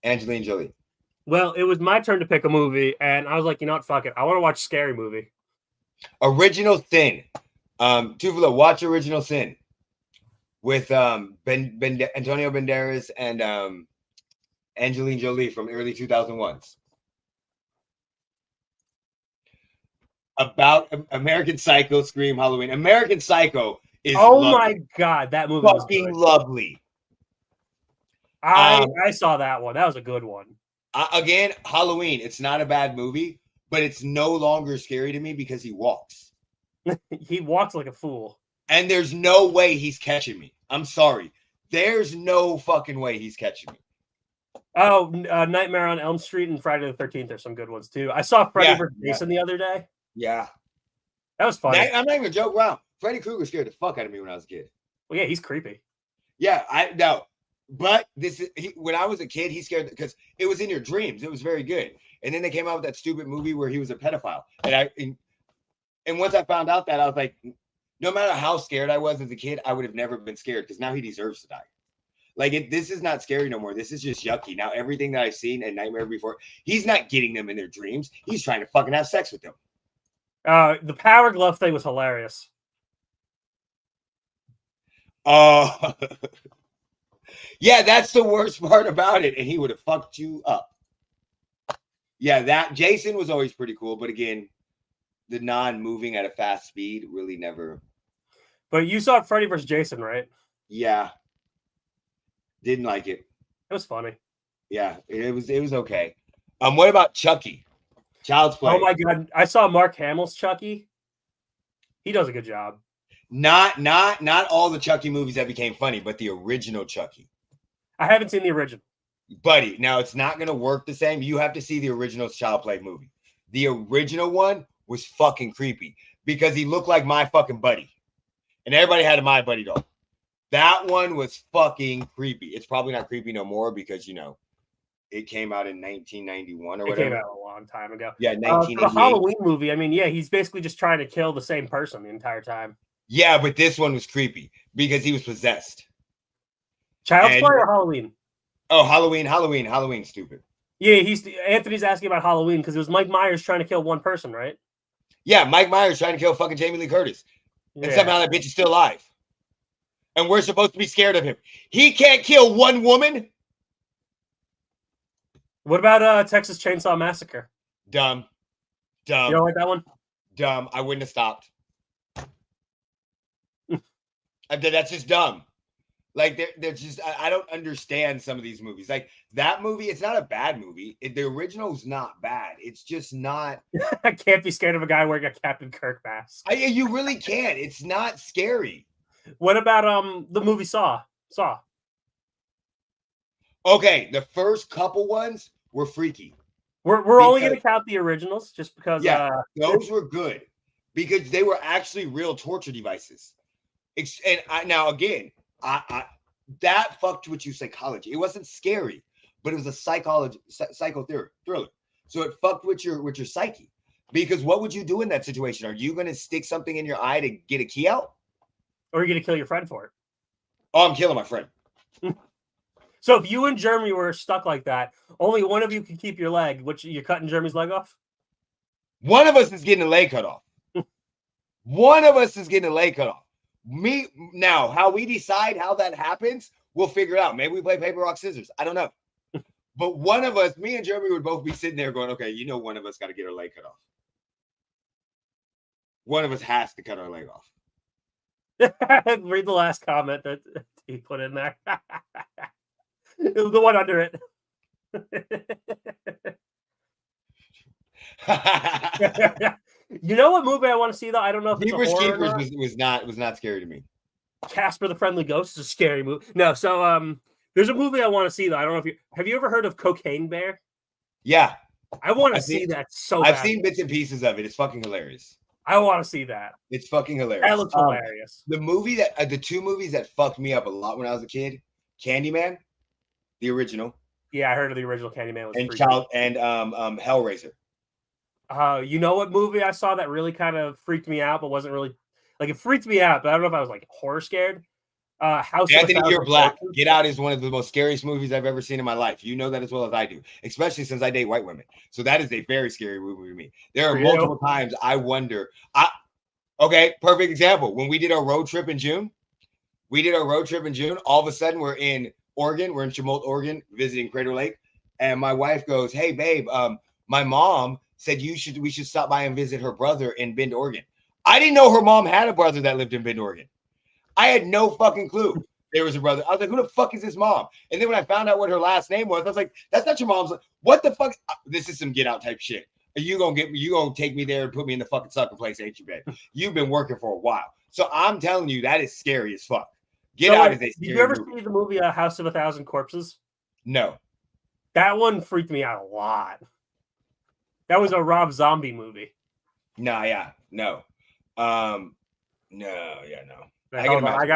Angelina Jolie? Well, it was my turn to pick a movie, and I was like, you know what, fuck it. I want to watch Scary Movie. Original Sin. Tuvula, watch Original Sin with Antonio Banderas and Angelina Jolie from early 2001s. About American Psycho, Scream, Halloween. American Psycho is my god, that movie was fucking lovely. I saw that one. That was a good one. Again, Halloween. It's not a bad movie, but it's no longer scary to me because he walks. He walks like a fool. And there's no way he's catching me. I'm sorry. There's no fucking way he's catching me. Oh, Nightmare on Elm Street and Friday the 13th are some good ones too. I saw Freddy vs. Jason the other day. Yeah. That was funny. I'm not even joking around. Freddy Krueger scared the fuck out of me when I was a kid. Well, yeah, he's creepy. Yeah, I know. But when I was a kid, he scared because it was in your dreams. It was very good. And then they came out with that stupid movie where he was a pedophile. And once I found out that, I was like, no matter how scared I was as a kid, I would have never been scared because now he deserves to die. Like, this is not scary no more. This is just yucky. Now, everything that I've seen in Nightmare Before, he's not getting them in their dreams. He's trying to fucking have sex with them. The Power Glove thing was hilarious. Yeah, that's the worst part about it. And he would have fucked you up. Yeah, that Jason was always pretty cool. But again, the non-moving at a fast speed really never. But you saw Freddy vs. Jason, right? Yeah. Didn't like it. It was funny. Yeah, it was okay. What about Chucky? Child's Play. Oh my god, I saw Mark Hamill's Chucky. He does a good job. Not all the Chucky movies that became funny, but the original Chucky. I haven't seen the original. Buddy, now it's not going to work the same. You have to see the original Child Play movie. The original one was fucking creepy because he looked like my fucking buddy. And everybody had a My Buddy doll. That one was fucking creepy. It's probably not creepy no more because, it came out in 1991 or whatever. It came out a long time ago. Yeah, 1988. For the Halloween movie, I mean, yeah, he's basically just trying to kill the same person the entire time. Yeah, but this one was creepy because he was possessed. Child's Play or Halloween? Oh, Halloween, stupid. Yeah, Anthony's asking about Halloween because it was Mike Myers trying to kill one person, right? Yeah, Mike Myers trying to kill fucking Jamie Lee Curtis. And somehow that bitch is still alive. And we're supposed to be scared of him. He can't kill one woman. What about Texas Chainsaw Massacre? Dumb. You don't like that one? Dumb. I wouldn't have stopped. That's just dumb. Like, they're just, I don't understand some of these movies. Like, that movie, it's not a bad movie. The original's not bad. It's just not. I can't be scared of a guy wearing a Captain Kirk mask. You really can't. It's not scary. What about the movie Saw? Saw. Okay, the first couple ones were freaky. We're only going to count the originals just because. Yeah, those were good because they were actually real torture devices. And now again, that fucked with you psychology. It wasn't scary, but it was a psycho thriller. So it fucked with your psyche. Because what would you do in that situation? Are you going to stick something in your eye to get a key out? Or are you going to kill your friend for it? Oh, I'm killing my friend. So if you and Jeremy were stuck like that, only one of you can keep your leg, which you're cutting Jeremy's leg off? One of us is getting a leg cut off. One of us is getting a leg cut off. Me now, how we decide how that happens, we'll figure it out. Maybe we play paper, rock, scissors. I don't know. But one of us, me and Jeremy, would both be sitting there going, okay, one of us got to get our leg cut off. One of us has to cut our leg off. Read the last comment that he put in there. The one under it. You know what movie I want to see though? I don't know if it's Jeepers a horror Creepers was not scary to me. Casper the Friendly Ghost is a scary movie. No, so there's a movie I want to see though. I don't know if have you ever heard of Cocaine Bear? Yeah, I want to see that so I've bad. seen bits and pieces of it. It's fucking hilarious. I want to see that. It's fucking hilarious. That looks hilarious. The movie that the two movies that fucked me up a lot when I was a kid, Candyman, the original. Yeah, I heard of the original Candyman. Was and Hellraiser. You know what movie I saw that really kind of freaked me out, but wasn't really like it freaked me out, but I don't know if I was like horror scared. House Anthony, You're Black. Get Out is one of the most scariest movies I've ever seen in my life. You know that as well as I do, especially since I date white women. So that is a very scary movie to me. There are multiple times I wonder. Okay, perfect example. When we did our road trip in June, all of a sudden we're in Oregon. We're in Chemult, Oregon, visiting Crater Lake. And my wife goes, hey, babe, my mom said we should stop by and visit her brother in Bend, Oregon. I didn't know her mom had a brother that lived in Bend, Oregon. I had no fucking clue there was a brother. I was like, who the fuck is this mom? And then when I found out what her last name was, I was like, that's not your mom's. What the fuck? This is some Get Out type shit. You gonna take me there and put me in the fucking sucker place, ain't you, babe? You've been working for a while. So I'm telling you, that is scary as fuck. Get Out is a scary movie. Did you ever see the movie House of a Thousand Corpses? No. That one freaked me out a lot. That was a Rob Zombie movie. No. Hold on.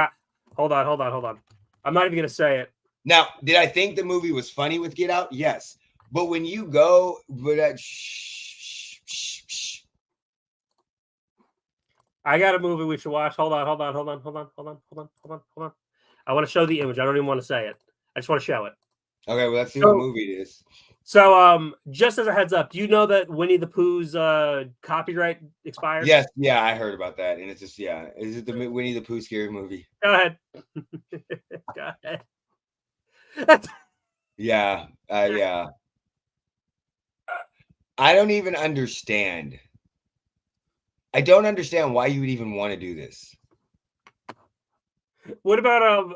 I'm not even gonna say it. Now, did I think the movie was funny with Get Out? Yes. But when you go, I got a movie we should watch. Hold on. I want to show the image. I don't even want to say it. I just want to show it. Okay, well, let's see what movie it is. So, just as a heads up, do you know that Winnie the Pooh's copyright expired? Yes, yeah, I heard about that, and it's just is it the Winnie the Pooh scary movie? Go ahead. Yeah. I don't even understand. I don't understand why you would even want to do this. What about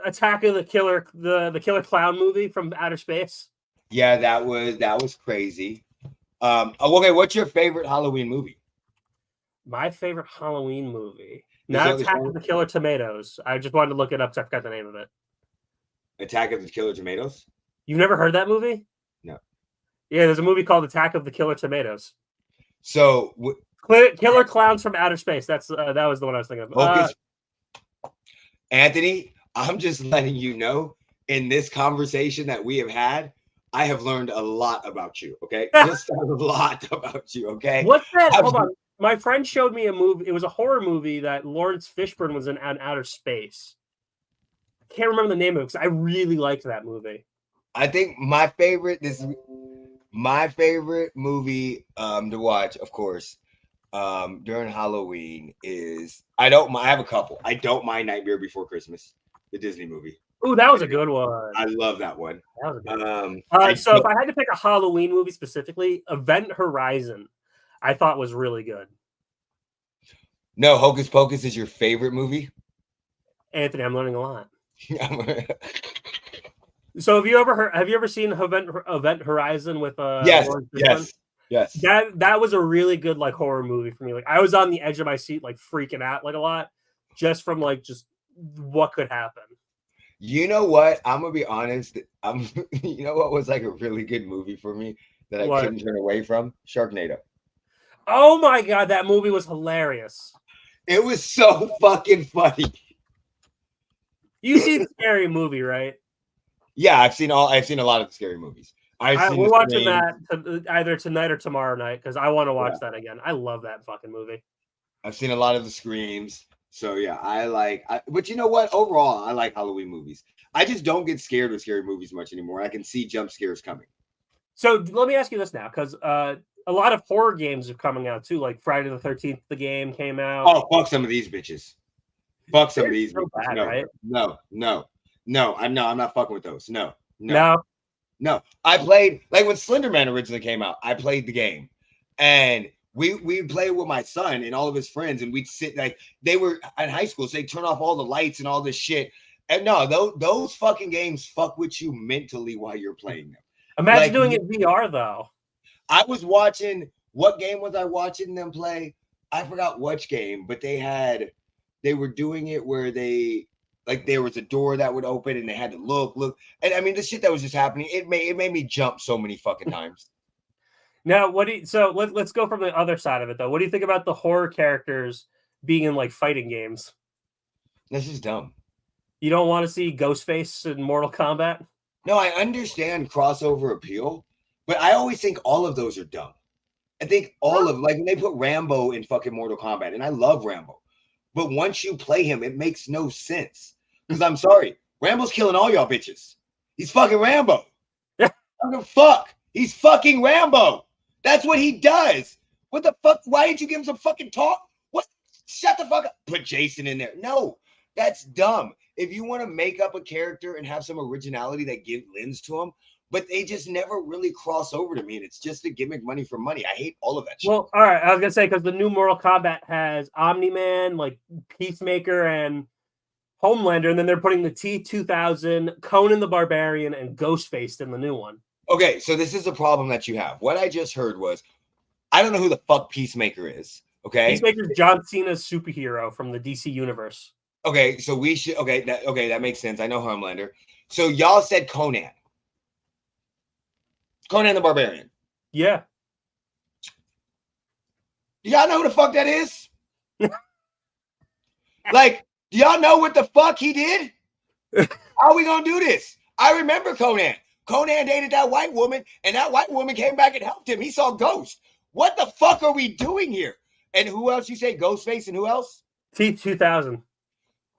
Attack of the Killer, the Killer Clown movie from outer space? Yeah, that was crazy. Okay, what's your favorite Halloween movie? My favorite Halloween movie. Not Attack of the Killer Tomatoes. I just wanted to look it up, so I forgot the name of it. Attack of the Killer Tomatoes? You've never heard that movie? No. Yeah, there's a movie called Attack of the Killer Tomatoes. So Killer Clowns from Outer Space. That was the one I was thinking of. Anthony, I'm just letting you know in this conversation that we have had, I have learned a lot about you. Okay, just a lot about you. Okay. What's that? Hold on. My friend showed me a movie. It was a horror movie that Lawrence Fishburne was in outer space. I can't remember the name of it because I really liked that movie. I think my favorite movie to watch, of course, during Halloween is I have a couple. I don't mind Nightmare Before Christmas, the Disney movie. Ooh, that was a good one. I love that one. That was a good one. So if I had to pick a Halloween movie specifically, Event Horizon, I thought was really good. No, Hocus Pocus is your favorite movie? Anthony, I'm learning a lot. So have you ever seen Event Horizon with Yes. That was a really good like horror movie for me. Like I was on the edge of my seat, like freaking out like a lot, just from like just what could happen. You know what? I'm gonna be honest. You know what was like a really good movie for me that I couldn't turn away from? Sharknado. Oh my god, that movie was hilarious. It was so fucking funny. You see the Scary Movie, right? Yeah, I've seen a lot of the Scary movies. We're watching that either tonight or tomorrow night because I want to watch that again. I love that fucking movie. I've seen a lot of the Screams. So yeah, but you know what? Overall, I like Halloween movies. I just don't get scared with scary movies much anymore. I can see jump scares coming. So let me ask you this now, because a lot of horror games are coming out too. Like Friday the 13th, the game came out. Oh, fuck some of these bitches. Fuck some of They're these. so bad, No, right? no. I'm not fucking with those. No. No. I played like when Slender Man originally came out. I played the game, and we played with my son and all of his friends, and we'd sit like they were in high school, so they turn off all the lights and all this shit. And no, those fucking games fuck with you mentally while you're playing them. Imagine doing it VR though. I was watching. What game was I watching them play? I forgot which game, but they were doing it where there was a door that would open and they had to look. And I mean, the shit that was just happening, it made me jump so many fucking times. Now, let's go from the other side of it though. What do you think about the horror characters being in like fighting games? This is dumb. You don't want to see Ghostface in Mortal Kombat? No, I understand crossover appeal, but I always think all of those are dumb. I think all of like when they put Rambo in fucking Mortal Kombat, and I love Rambo, but once you play him, it makes no sense. Because I'm sorry, Rambo's killing all y'all bitches. He's fucking Rambo. I don't give a fuck. He's fucking Rambo. That's what he does. What the fuck? Why didn't you give him some fucking talk? What? Shut the fuck up. Put Jason in there. No, that's dumb. If you want to make up a character and have some originality that lends to him, but they just never really cross over to me, and it's just a gimmick money for money. I hate all of that shit. Well, all right, I was gonna say because the new Mortal Kombat has Omni-Man, like Peacemaker, and Homelander, and then they're putting the T-2000, Conan the Barbarian, and Ghostface in the new one. Okay, so this is a problem that you have. What I just heard was, I don't know who the fuck Peacemaker is. Okay, Peacemaker's John Cena's superhero from the DC universe. Okay, so we should. Okay, that makes sense. I know Homelander. So y'all said Conan the Barbarian. Yeah. Do y'all know who the fuck that is? Like, do y'all know what the fuck he did? How are we gonna do this? I remember Conan. Conan dated that white woman, and that white woman came back and helped him. He saw Ghost. What the fuck are we doing here? And who else you say? Ghostface and who else? T-2000.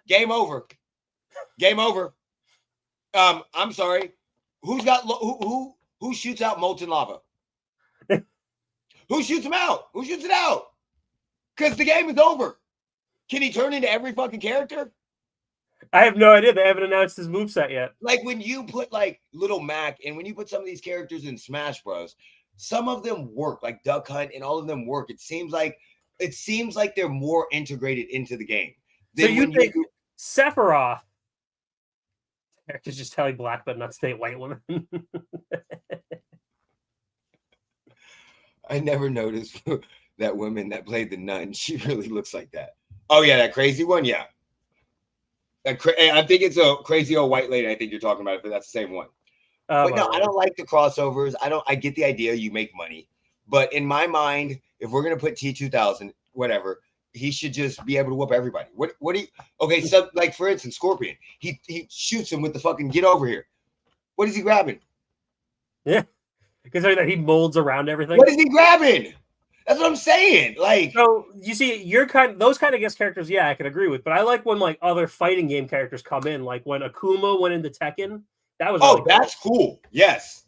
Game over. Game over. I'm sorry. Who's got who shoots out molten lava? Who shoots him out? Who shoots it out? Because the game is over. Can he turn into every fucking character? I have no idea. They haven't announced his moveset yet. Like when you put like Little Mac and when you put some of these characters in Smash Bros, some of them work, like Duck Hunt, and all of them work. It seems like they're more integrated into the game. So you think Sephiroth characters just telling black but not state white women? I never noticed that woman that played the nun. She really looks like that. Oh yeah, that crazy one. Yeah, I think it's a crazy old white lady. I think you're talking about it, but that's the same one. But no, I don't like the crossovers. I get the idea. You make money, but in my mind, if we're gonna put T-2000, whatever, he should just be able to whoop everybody. What do you? Okay, so like for instance, Scorpion, he shoots him with the fucking get over here. What is he grabbing? Yeah, because he molds around everything. What is he grabbing? That's what I'm saying. Like, so you see, those kind of guest characters. Yeah, I can agree with. But I like when like other fighting game characters come in, like when Akuma went into Tekken. That was really that's cool. Yes,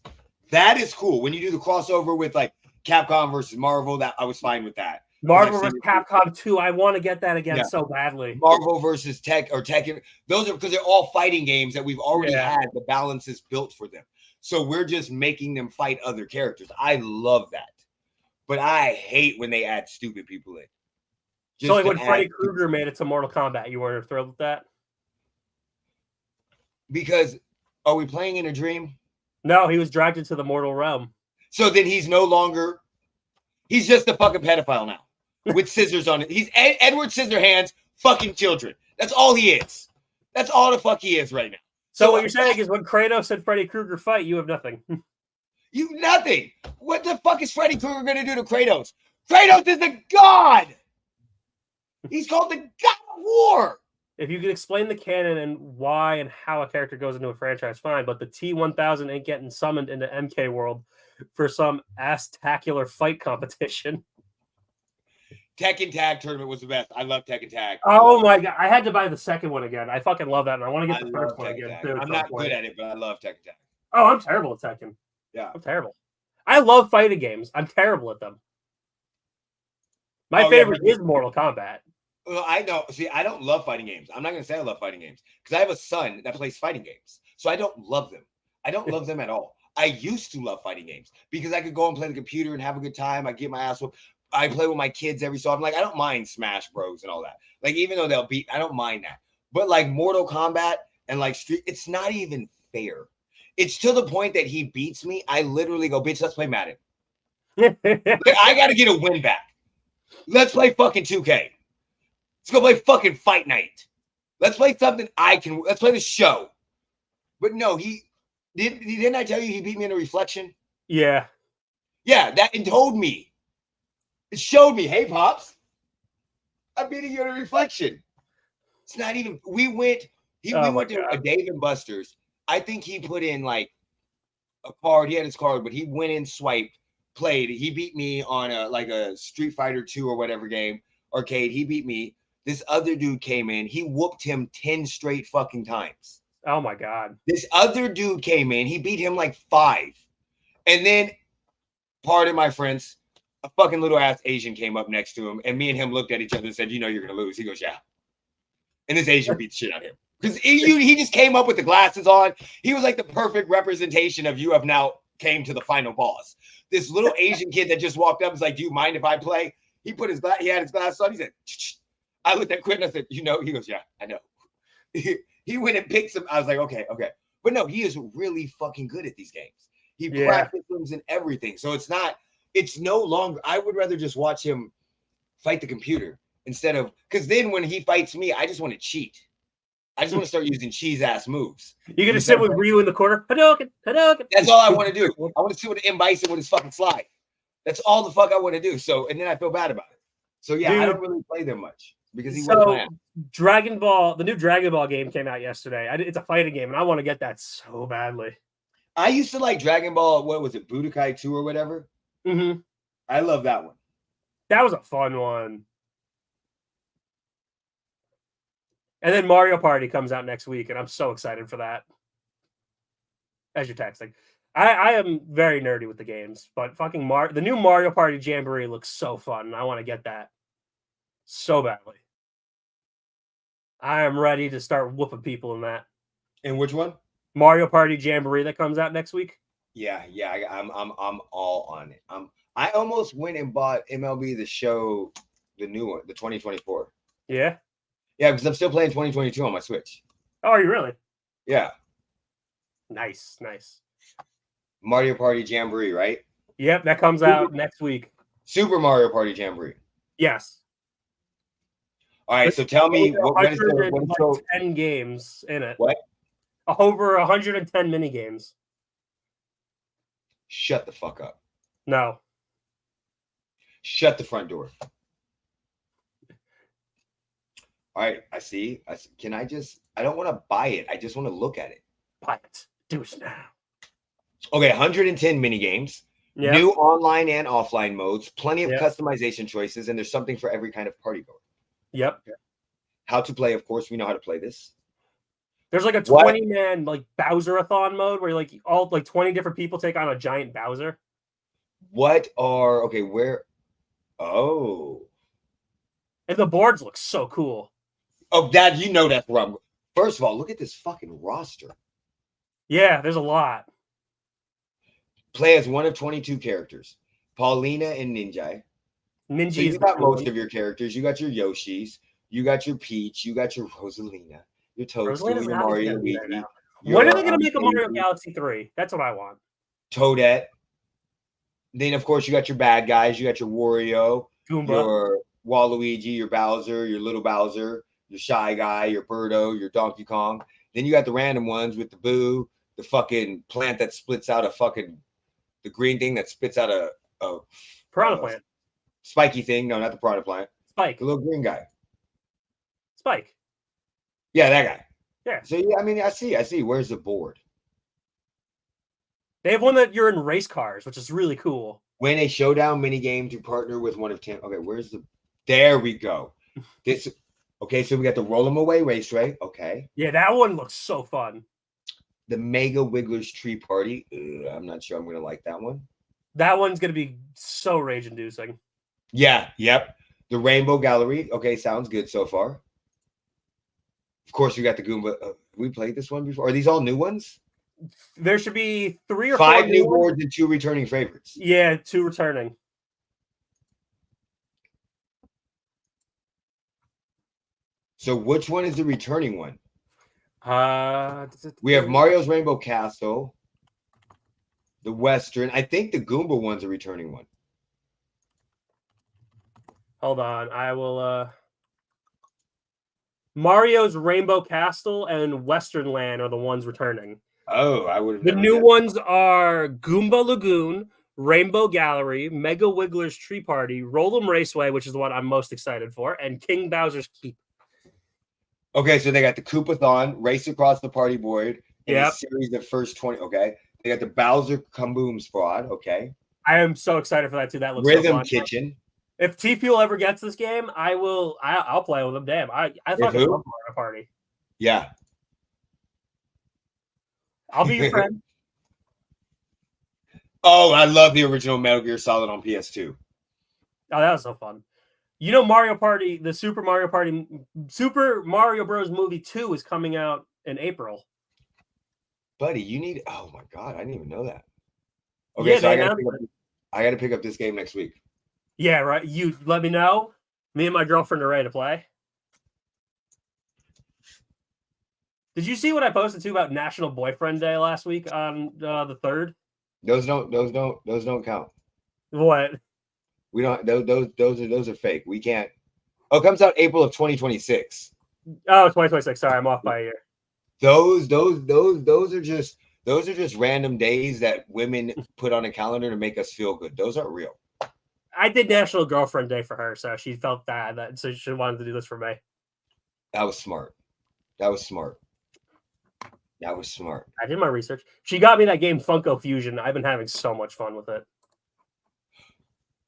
that is cool. When you do the crossover with like Capcom versus Marvel, that I was fine with that. Marvel versus Capcom 2. I want to get that again so badly. Marvel versus Tekken. Those are because they're all fighting games that we've already had. The balance is built for them. So we're just making them fight other characters. I love that. But I hate when they add stupid people in. So like when Freddy Krueger made it to Mortal Kombat, you weren't thrilled with that? Because are we playing in a dream? No, he was dragged into the mortal realm. So then he's no longer... He's just a fucking pedophile now. With scissors on it. He's Edward Scissorhands fucking children. That's all he is. That's all the fuck he is right now. So what you're saying is when Kratos and Freddy Krueger fight, you have nothing. You nothing. What the fuck is Freddy Krueger going to do to Kratos? Kratos is the god. He's called the God of War. If you could explain the canon and why and how a character goes into a franchise, fine. But the T-1000 ain't getting summoned into MK World for some ass-tacular fight competition. Tekken Tag Tournament was the best. I love Tekken Tag. Oh my god. I had to buy the second one again. I fucking love that. And I want to get the first one again, too. I'm not good at it, but I love Tekken Tag. Oh, I'm terrible at Tekken. Yeah. I'm terrible. I love fighting games. I'm terrible at them. My favorite is Mortal Kombat. Well, I know. See, I don't love fighting games. I'm not going to say I love fighting games because I have a son that plays fighting games. So I don't love them. I don't love them at all. I used to love fighting games because I could go and play the computer and have a good time. I get my ass whooped. I play with my kids every so often. Like, I don't mind Smash Bros and all that. Like, even though they'll beat, I don't mind that. But like Mortal Kombat and like Street, it's not even fair. It's to the point that he beats me. I literally go, bitch, let's play Madden. Like, I got to get a win back. Let's play fucking 2K. Let's go play fucking Fight Night. Let's play something let's play the show. But no, didn't I tell you he beat me in a reflection? Yeah. Yeah, that and told me. It showed me, hey, Pops, I'm beating you in a reflection. It's not even, we went to a Dave and Buster's. I think he put in like a card. He had his card, but he went in, swiped, played. He beat me on a Street Fighter 2 or whatever game, arcade. He beat me. This other dude came in. He whooped him 10 straight fucking times. Oh my God. This other dude came in. He beat him like 5. And then, pardon my friends, a fucking little ass Asian came up next to him. And me and him looked at each other and said, you know you're going to lose. He goes, yeah. And this Asian beat the shit out of him. Because he just came up with the glasses on. He was like the perfect representation of you have now came to the final boss. This little Asian kid that just walked up was like, do you mind if I play? He put he had his glasses on. He said, I looked at Quentin. I said, you know, he goes, yeah, I know. He went and picked some. I was like, okay. But no, he is really fucking good at these games. He practices and everything. So it's no longer, I would rather just watch him fight the computer instead of, because then when he fights me, I just want to cheat. I just want to start using cheese ass moves. You're going to sit with Ryu in the corner? Hadouken. That's all I want to do. I want to sit with M. Bison with his fucking slide. That's all the fuck I want to do. So, and then I feel bad about it. So yeah, dude, I don't really play them much. Because he the new Dragon Ball game came out yesterday. It's a fighting game, and I want to get that so badly. I used to like Dragon Ball, what was it, Budokai 2 or whatever? Mm-hmm. I love that one. That was a fun one. And then Mario Party comes out next week, and I'm so excited for that. As you're texting. I am very nerdy with the games, but fucking the new Mario Party Jamboree looks so fun, and I want to get that so badly. I am ready to start whooping people in that. In which one? Mario Party Jamboree that comes out next week. Yeah, I'm all on it. I almost went and bought MLB The Show, the new one, the 2024. Yeah. Yeah, because I'm still playing 2022 on my Switch. Oh, are you really? Yeah. Nice. Mario Party Jamboree, right? Yep, that comes out next week. Super Mario Party Jamboree. Yes. All right, so tell me what is 10 games in it. What? Over 110 mini games. Shut the fuck up. No. Shut the front door. All right, I see. Can I don't want to buy it. I just want to look at it. Buy it. Do it now. Okay, 110 mini games. Yep. New online and offline modes. Plenty of customization choices, and there's something for every kind of party goer. Yep. How to play, of course, we know how to play this. There's like a 20-man like Bowser-a-thon mode where like all like 20 different people take on a giant Bowser. Where? And the boards look so cool. Oh, Dad, you know that's where I'm. First of all, look at this fucking roster. Yeah, there's a lot. Play as one of 22 characters. Paulina and Ninja. Ninja. So you got most of your characters. You got your Yoshis. You got your Peach. You got your Rosalina. Your Toadstool. Your Mario Luigi. When are they going to make a Mario Galaxy 3? That's what I want. Toadette. Then, of course, you got your bad guys. You got your Wario. Goomba. Your Waluigi. Your Bowser. Your little Bowser. Your Shy Guy. Your Birdo. Your Donkey Kong. Then you got the random ones with the Boo. The fucking plant that splits out the green thing that spits out a piranha plant. Spiky thing. No, not the piranha plant. Spike. The little green guy. Spike. Yeah, that guy. Yeah. So yeah, I mean, I see. Where's the board? They have one that you're in race cars, which is really cool. Win a showdown mini game to partner with one of 10. Okay, where's the? There we go. Okay, so we got the roll 'em away race, right? Okay. Yeah, that one looks so fun. The Mega Wigglers Tree Party. I'm not sure I'm gonna like that one. That one's gonna be so rage-inducing. Yeah. Yep. The Rainbow Gallery. Okay, sounds good so far. Of course, we got the Goomba. We played this one before. Are these all new ones? There should be 3 or 5 4 new boards and 2 returning favorites. Yeah, 2 returning. So which one is the returning one? We have Mario's Rainbow Castle, the Western. I think the Goomba one's a returning one. Hold on. I will Mario's Rainbow Castle and Western Land are the ones returning. Oh, I would have. The new ones are Goomba Lagoon, Rainbow Gallery, Mega Wiggler's Tree Party, Roll'em Raceway, which is the one I'm most excited for, and King Bowser's Keep. Okay, so they got the Koopathon, Race Across the Party board, in Yep. a series of first 20. Okay, they got the Bowser Kaboom squad. Okay, I am so excited for that too. That looks Rhythm so fun. Kitchen. If TPL ever gets this game, I'll play with them. Damn, I fucking love Mario Party. Yeah, I'll be your friend. Oh, I love the original Metal Gear Solid on PS2. Oh, that was so fun. You know, Mario Party, the Super Mario Bros. Movie 2 is coming out in April. Buddy, you need. Oh my god, I didn't even know that. Okay, Yeah, so I got to pick up this game next week. Yeah, right. You let me know. Me and my girlfriend are ready to play. Did you see what I posted too about National Boyfriend Day last week on the 3rd? Those don't count. What? We don't. Those are fake. We can't. Oh, it comes out April of 2026. Oh, 2026. Sorry, I'm off by a year. Those are just random days that women put on a calendar to make us feel good. Those aren't real. I did National Girlfriend Day for her, so she felt that so she wanted to do this for me. That was smart. That was smart. I did my research. She got me that game Funko Fusion. I've been having so much fun with it.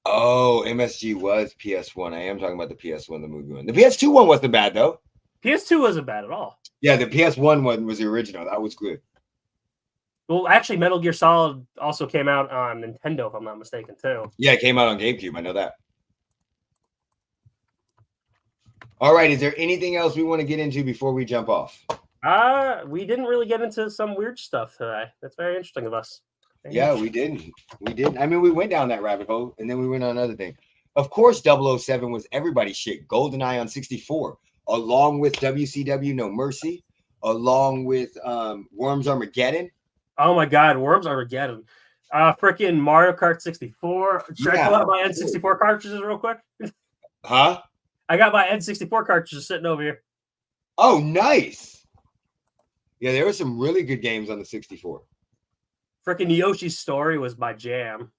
Oh, MSG was PS1. I am talking about the PS1, the movie one. The PS2 one wasn't bad though. PS2 wasn't bad at all. Yeah, the PS1 one was the original. That was good. Well, actually, Metal Gear Solid also came out on Nintendo, if I'm not mistaken, too. Yeah, it came out on GameCube. I know that. All right. Is there anything else we want to get into before we jump off? We didn't really get into some weird stuff today. That's very interesting of us. Yeah, we didn't. I mean, we went down that rabbit hole, and then we went on another thing. Of course, 007 was everybody's shit. GoldenEye on 64, along with WCW No Mercy, along with Worms Armageddon. Oh my God, Worms Armageddon. Freaking Mario Kart 64. Should I pull out my N64 cartridges real quick? Huh? I got my N64 cartridges sitting over here. Oh, nice. Yeah, there were some really good games on the 64. Freaking Yoshi's Story was my jam.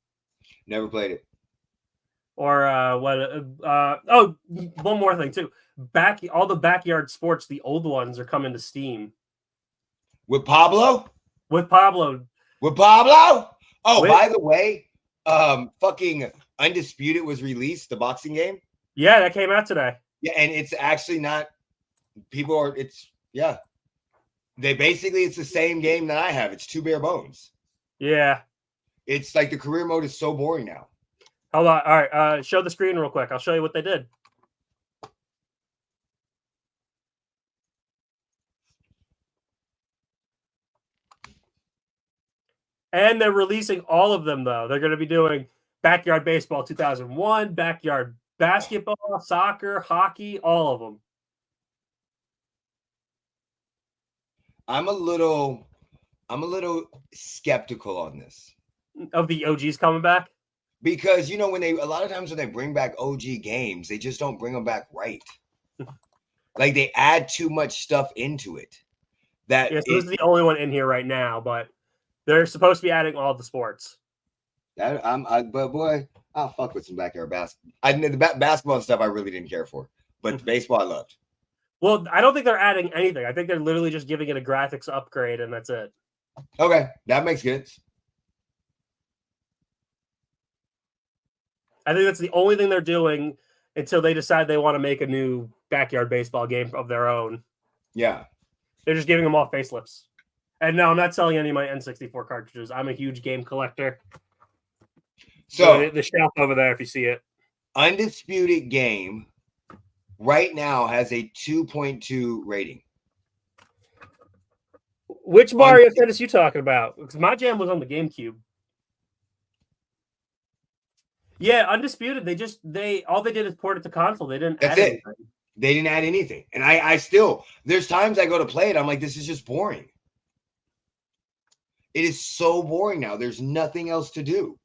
Never played it. Or one more thing too. All the Backyard Sports, the old ones are coming to Steam. With Pablo? With Pablo. Oh, by the way, fucking Undisputed was released, the boxing game. Yeah, that came out today. Yeah, and it's actually not. It's the same game that I have. It's too bare bones. Yeah. It's like the career mode is so boring now. Hold on. All right. Show the screen real quick. I'll show you what they did. And they're releasing all of them, though. They're going to be doing Backyard Baseball 2001, Backyard Basketball, Soccer, Hockey, all of them. I'm a little skeptical on this. Of the OGs coming back? Because, a lot of times when they bring back OG games, they just don't bring them back right. Like they add too much stuff into it. So this is the only one in here right now, but they're supposed to be adding all the sports. But boy, I'll fuck with some backyard basketball. The basketball and stuff I really didn't care for, but the baseball I loved. Well, I don't think they're adding anything. I think they're literally just giving it a graphics upgrade, and that's it. Okay, that makes sense. I think that's the only thing they're doing until they decide they want to make a new Backyard Baseball game of their own. Yeah. They're just giving them all facelifts. And no, I'm not selling any of my N64 cartridges. I'm a huge game collector. So the shelf over there, if you see it. undisputed game right now has a 2.2 rating. Which Mario Tennis you talking about? Because my jam was on the GameCube. Yeah, Undisputed. All they did is port it to console. They didn't That's add it. anything. They didn't add anything. And I still, there's times I go to play it, I'm like, this is just boring. It is so boring now. There's nothing else to do.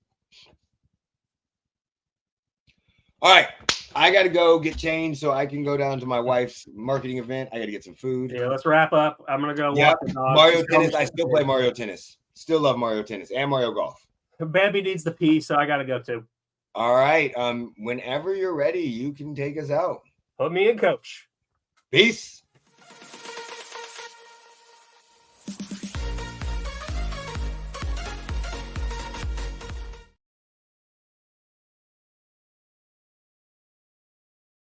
All right. I got to go get changed so I can go down to my wife's marketing event. I got to get some food. Yeah, let's wrap up. I'm going to go Yep. walk the dog. Mario Tennis. I still play Mario Tennis. Still love Mario Tennis and Mario Golf. Bambi needs the pee, so I got to go too. All right. Whenever you're ready, you can take us out. Put me in, coach. Peace.